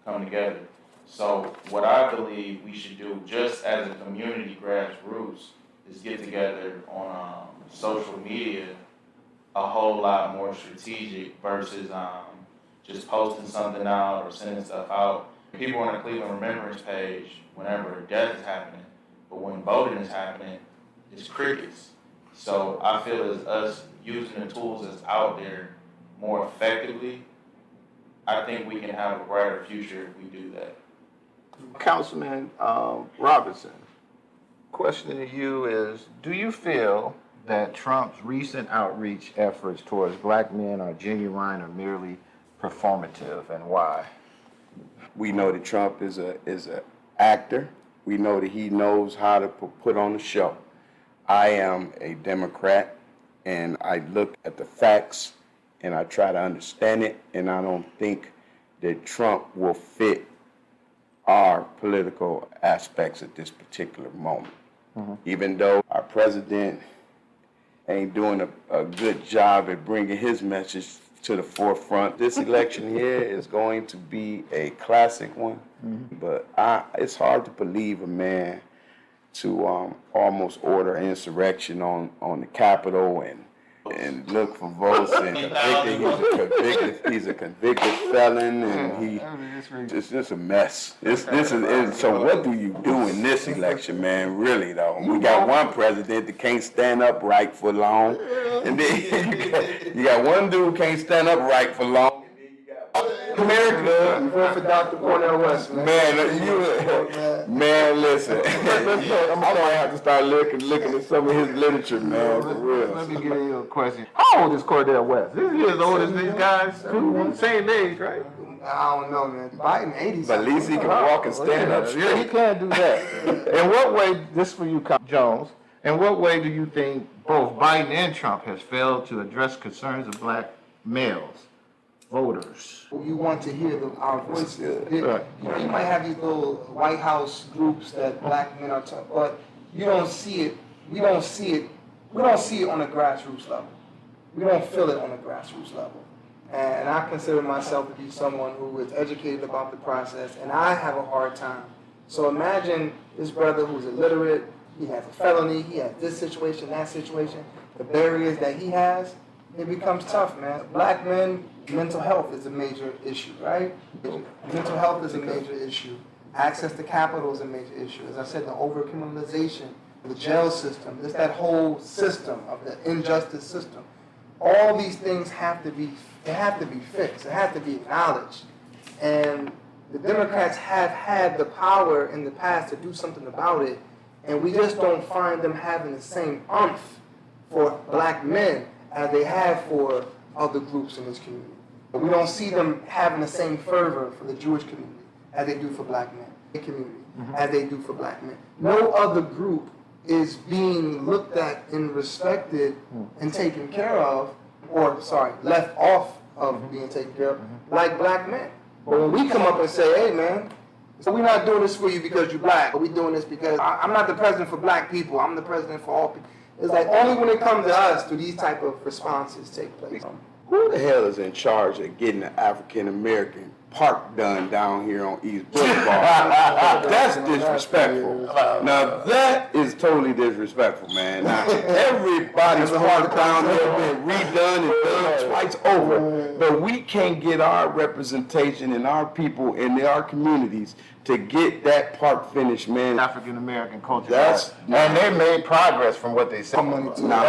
come together. So what I believe we should do, just as a community grassroots, is get together on social media a whole lot more strategic versus just posting something out or sending stuff out. People on the Cleveland Remembrance page, whenever death is happening, but when voting is happening, it's crickets. So I feel as us using the tools that's out there more effectively, I think we can have a brighter future if we do that. Councilman Robinson, question to you is, do you feel that Trump's recent outreach efforts towards black men are genuine or merely performative, and why? We know that Trump is a actor. We know that he knows how to put on a show. I am a Democrat, and I look at the facts, and I try to understand it, and I don't think that Trump will fit our political aspects at this particular moment. Even though our president ain't doing a good job at bringing his message to the forefront. This election here is going to be a classic one, but it's hard to believe a man to almost order insurrection on the Capitol and look for votes and he's a convicted felon, and it's just a mess. So what do you do in this election, man? Really though, we got one president that can't stand upright for long, and then you got one dude who can't stand upright for long. America, vote for Dr. Cornell West, man. Man, listen. I'm gonna have to start looking at some of his literature, man, for real. Let me give you a question. How old is Cordell West? Is he as old as these guys? Same age, right? I don't know, man. Biden 80s. But at least he can walk and stand up straight. Yeah, he can do that. In what way, this for you, Jones, in what way do you think both Biden and Trump has failed to address concerns of black males, voters? You want to hear our voices. You might have these little White House groups that black men are talking, but you don't see it. We don't see it. We don't see it on a grassroots level. We don't feel it on a grassroots level. And I consider myself to be someone who is educated about the process, and I have a hard time. So imagine this brother who's illiterate, he has a felony, he has this situation, that situation, the barriers that he has, it becomes tough, man. Black men, mental health is a major issue, right? Mental health is a major issue. Access to capital is a major issue. As I said, the over-criminalization, the jail system, just that whole system of the injustice system. All these things have to be fixed. It has to be acknowledged. And the Democrats have had the power in the past to do something about it, and we just don't find them having the same oomph for black men as they have for other groups in this community. We don't see them having the same fervor for the Jewish community as they do for black men, as they do for black men. No other group is being looked at and respected and taken care of, left off of being taken care of, like black men. But when we come up and say, hey man, so we're not doing this for you because you're black, but we're doing this because I'm not the president for black people, I'm the president for all people. It's like only when it comes to us do these type of responses take place. Who the hell is in charge of getting the African American park done down here on East Boulevard. That's disrespectful. Now that is totally disrespectful, man. Now, everybody's park down there been redone and done twice over, but we can't get our representation and our people in our communities to get that park finished, man. African American culture. That's- and they made progress from what they said. Now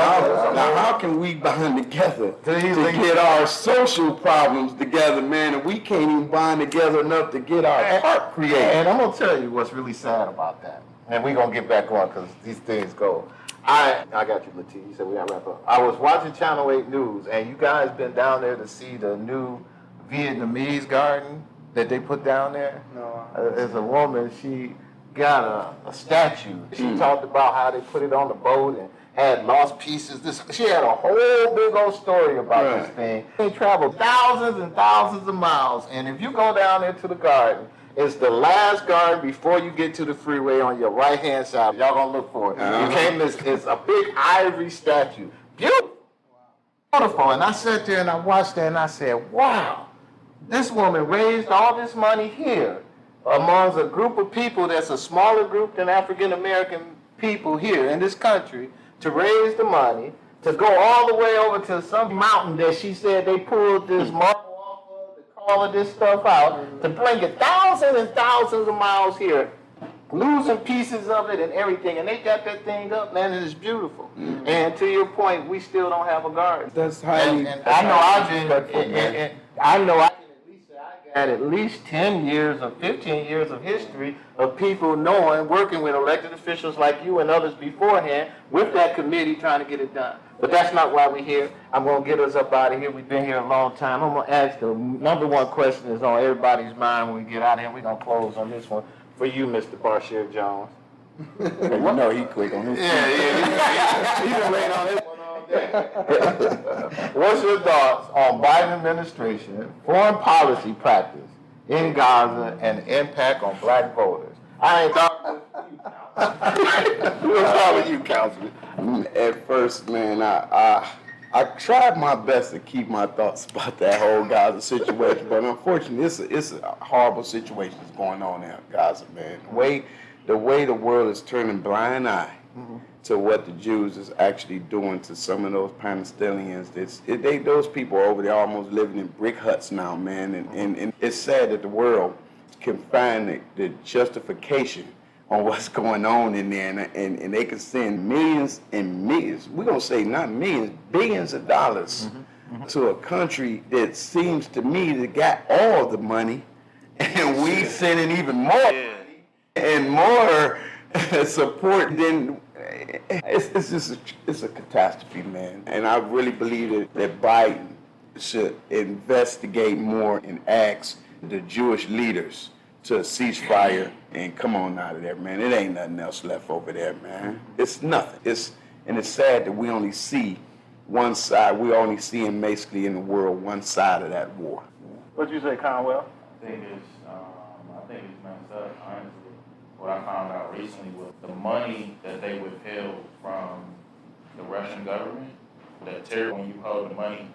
how can we bind together to get our social problems together, man, and we can't even bind together enough to get our park created? And I'm gonna tell you what's really sad about that. And we're gonna get back on because these things go. I got you, Latif. You said we gotta wrap up. I was watching Channel 8 News, and you guys been down there to see the new Vietnamese garden that they put down there? No. There's a woman, she got a statue. She talked about how they put it on the boat and had lost pieces. She had a whole big old story about this thing. They traveled thousands and thousands of miles, and if you go down there to the garden, it's the last garden before you get to the freeway on your right-hand side. Y'all gonna look for it. You can't miss. It's a big ivory statue. Beautiful. Beautiful. And I sat there and I watched that and I said, wow, this woman raised all this money here amongst a group of people that's a smaller group than African American people here in this country to raise the money to go all the way over to some mountain that she said they pulled this marble off of to call this stuff out to bring it thousands and thousands of miles here, losing pieces of it and everything, and they got that thing up, man, and it's beautiful. And to your point, we still don't have a garden. That's highly. And I know I've been, and I know I can at least say I got at least 10 years or 15 years of history of people knowing, working with elected officials like you and others beforehand with that committee trying to get it done. But that's not why we're here. I'm going to get us up out of here. We've been here a long time. I'm going to ask the number one question that's on everybody's mind when we get out of here. We're going to close on this one for you, Mr. Brashear Jones. You know he quick on this. Yeah. He's been waiting on this one all day. What's your thoughts on Biden administration foreign policy practice in Gaza and impact on black voters? I ain't talking with you, Councilman. We'll start with you, Councilman. At first, man, I tried my best to keep my thoughts about that whole Gaza situation, but unfortunately, it's a horrible situation that's going on in Gaza, man. The way the world is turning blind eye to what the Jews is actually doing to some of those Palestinians. Those people are over there almost living in brick huts now, man, and it's sad that the world can find the justification on what's going on in there, and they can send millions and millions, we're going to say not millions, billions of dollars to a country that seems to me to got all the money, and we sending even more money and more support than, it's a catastrophe, man. And I really believe that Biden should investigate more and ask the Jewish leaders to a ceasefire and come on out of there, man. It ain't nothing else left over there, man. It's nothing. And it's sad that we only see one side. We only see basically in the world one side of that war. What'd you say, Conwell? I think it's messed up, honestly. What I found out recently was the money that they withheld from the Russian government, when you hold the money,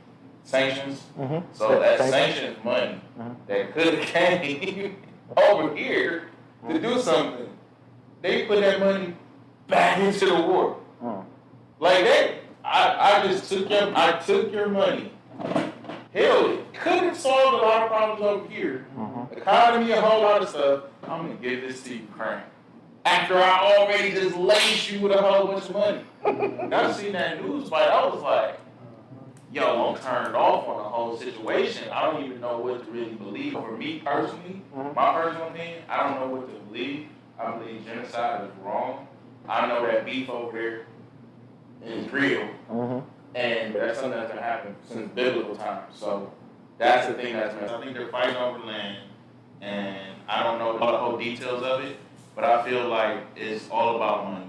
sanctions. So that sanctions money that could have came over here to do something, they put that money back into the war. Like that, I took your money. Hell, it could have solved a lot of problems over here. Economy, a whole lot of stuff. I'm gonna give this to Ukraine. After I already just laced you with a whole bunch of money. I seen that news fight, I was like, yo, I'm turned off on the whole situation. I don't even know what to really believe. For me personally, my personal opinion, I don't know what to believe. I believe genocide is wrong. I know that beef over there is real. And that's something that's been happening since biblical times. So that's the thing that's messed. I think they're fighting over land, and I don't know all the whole details of it, but I feel like it's all about money.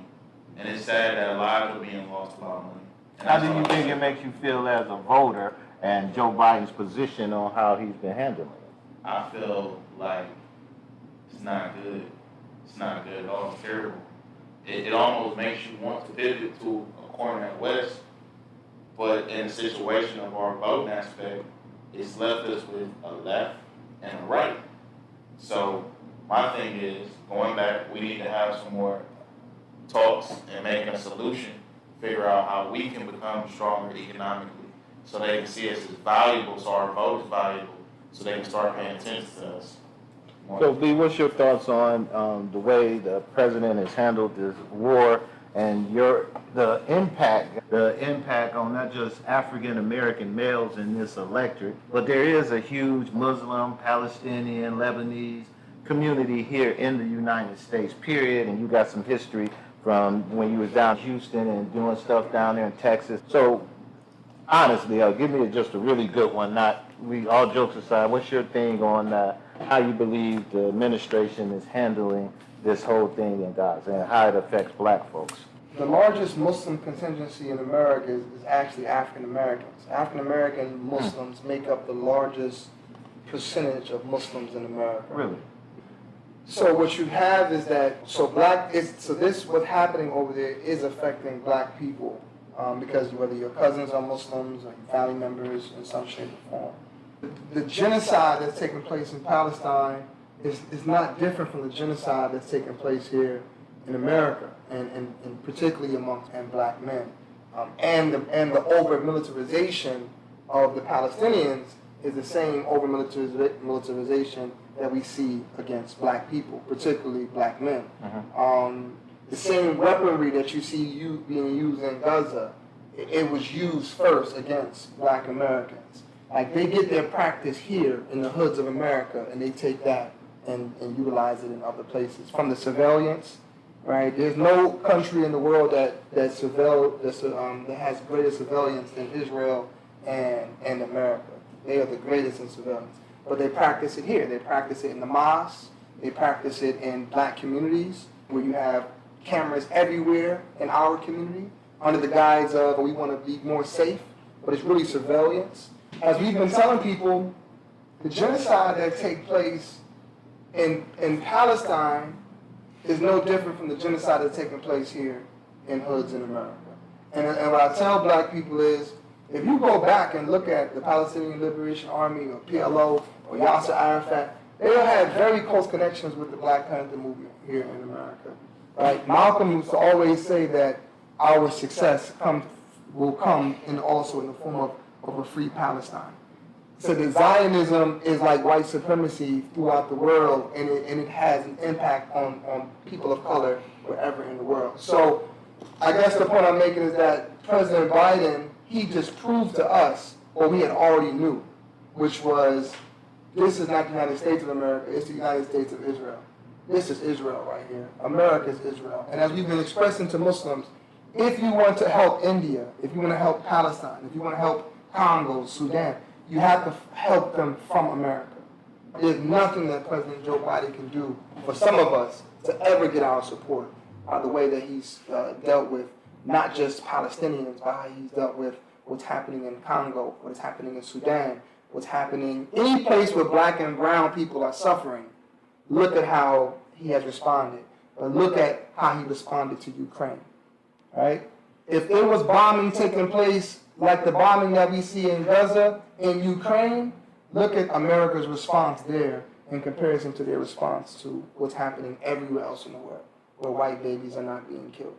And it's sad that lives are being lost about money. How do you think it makes you feel as a voter and Joe Biden's position on how he's been handling it? I feel like it's not good. It's not good at all. It's terrible. It almost makes you want to pivot to a corner at West, but in the situation of our voting aspect, it's left us with a left and a right. So my thing is, going back, we need to have some more talks and make a solution, figure out how we can become stronger economically, so they can see us as valuable, so our vote is valuable, so they can start paying attention to us. So, B, what's your thoughts on the way the president has handled this war and the impact on not just African American males in this electorate, but there is a huge Muslim, Palestinian, Lebanese community here in the United States, period, and you got some history from when you was down in Houston and doing stuff down there in Texas. So, honestly, give me just a really good one, all jokes aside, what's your thing on how you believe the administration is handling this whole thing in Gaza and how it affects black folks? The largest Muslim contingency in America is actually African Americans. African American Muslims make up the largest percentage of Muslims in America. Really? So what you have is that, what's happening over there is affecting black people, because whether your cousins are Muslims or your family members in some shape or form. The genocide that's taking place in Palestine is not different from the genocide that's taking place here in America, and particularly amongst black men. And the over-militarization of the Palestinians is the same over-militarization that we see against black people, particularly black men. The same weaponry that you see being used in Gaza, it was used first against black Americans. Like, they get their practice here in the hoods of America, and they take that and utilize it in other places. From the surveillance, right? There's no country in the world that has greater surveillance than Israel and America. They are the greatest in surveillance. But they practice it here. They practice it in the mosques. They practice it in black communities where you have cameras everywhere in our community under the guise of we want to be more safe, but it's really surveillance. As we've been telling people, the genocide that takes place in Palestine is no different from the genocide that's taking place here in hoods in America. And what I tell black people is, if you go back and look at the Palestinian Liberation Army or PLO or Yasser Arafat, they all had very close connections with the Black Panther movement here in America. Right? Malcolm used to always say that our success will come also in the form of a free Palestine. So the Zionism is like white supremacy throughout the world, and it has an impact on people of color wherever in the world. So I guess the point I'm making is that President Biden, he just proved to us what we had already knew, which was this is not the United States of America, it's the United States of Israel. This is Israel right here. America is Israel. And as we've been expressing to Muslims, if you want to help India, if you want to help Palestine, if you want to help Congo, Sudan, you have to help them from America. There's nothing that President Joe Biden can do for some of us to ever get our support by the way that he's dealt with not just Palestinians, but how he's dealt with what's happening in Congo, what's happening in Sudan, what's happening any place where black and brown people are suffering. Look at how he has responded. But look at how he responded to Ukraine. Right? If there was bombing taking place like the bombing that we see in Gaza, in Ukraine, look at America's response there in comparison to their response to what's happening everywhere else in the world, where white babies are not being killed.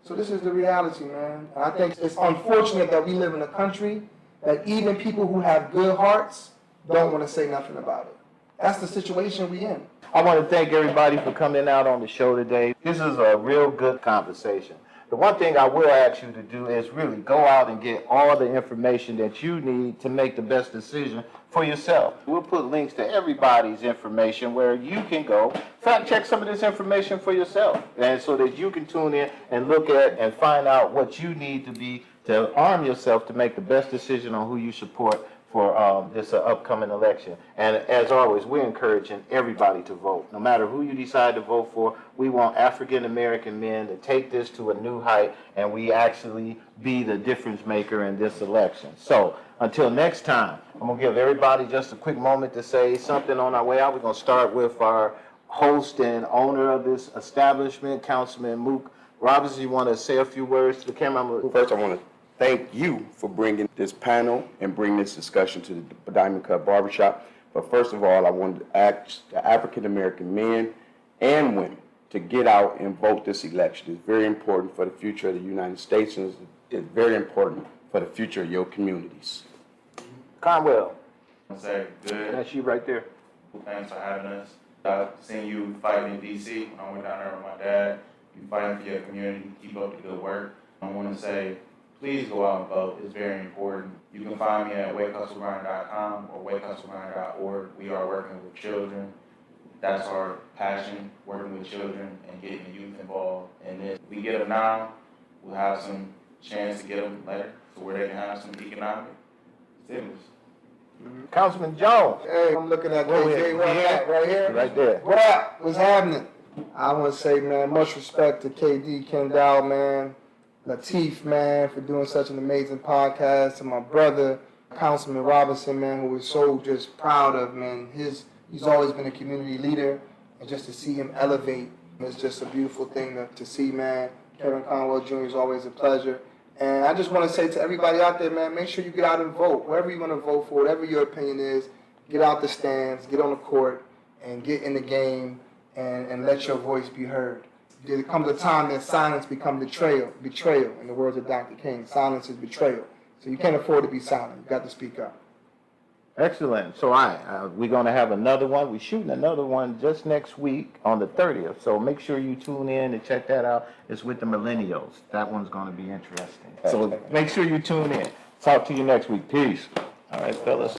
So this is the reality, man. And I think it's unfortunate that we live in a country that even people who have good hearts don't want to say nothing about it. That's the situation we in. I want to thank everybody for coming out on the show today. This is a real good conversation. The one thing I will ask you to do is really go out and get all the information that you need to make the best decision for yourself. We'll put links to everybody's information where you can go fact check some of this information for yourself, and so that you can tune in and look at and find out what you need to be to arm yourself to make the best decision on who you support for this upcoming election. And as always, we're encouraging everybody to vote. No matter who you decide to vote for, we want African American men to take this to a new height, and we actually be the difference maker in this election. So until next time, I'm going to give everybody just a quick moment to say something on our way out. We're going to start with our host and owner of this establishment, Councilman Moo Robinson. You want to say a few words to the camera? First, I want to thank you for bringing this panel and bringing this discussion to the Diamond Cut Barbershop. But first of all, I wanted to ask the African-American men and women to get out and vote this election. It's very important for the future of the United States, and it's very important for the future of your communities. Conwell, I say good. that's you right there. Thanks for having us. I've seen you fighting in D.C. when I went down there with my dad. You fighting for your community. Keep up the good work. I want to say, please go out and vote. It's very important. You can find me at wakehustlegrind.com or wakehustlegrind.org. We are working with children. That's our passion, working with children and getting the youth involved. And if we get them now, we'll have some chance to get them later, so where they can have some economic stimulus. Councilman Jones. Hey, I'm looking at Where we KJ at? right here. Right there. What up? What's happening? I want to say, man, much respect to KD, Kenn Dowell, man, Lateef, man, for doing such an amazing podcast, to my brother, Councilman Robinson, man, who we're so just proud of, man. He's always been a community leader, and just to see him elevate is just a beautiful thing to see, man. Kevin Conwell Jr. is always a pleasure. And I just want to say to everybody out there, man, make sure you get out and vote. Wherever you're going to vote for, whatever your opinion is, get out the stands, get on the court, and get in the game, and let your voice be heard. There comes a time that silence becomes betrayal, in the words of Dr. King. Silence is betrayal. So you can't afford to be silent. You got to speak up. Excellent. So we're going to have another one. We're shooting another one just next week on the 30th. So make sure you tune in and check that out. It's with the millennials. That one's going to be interesting. So make sure you tune in. Talk to you next week. Peace. All right, fellas.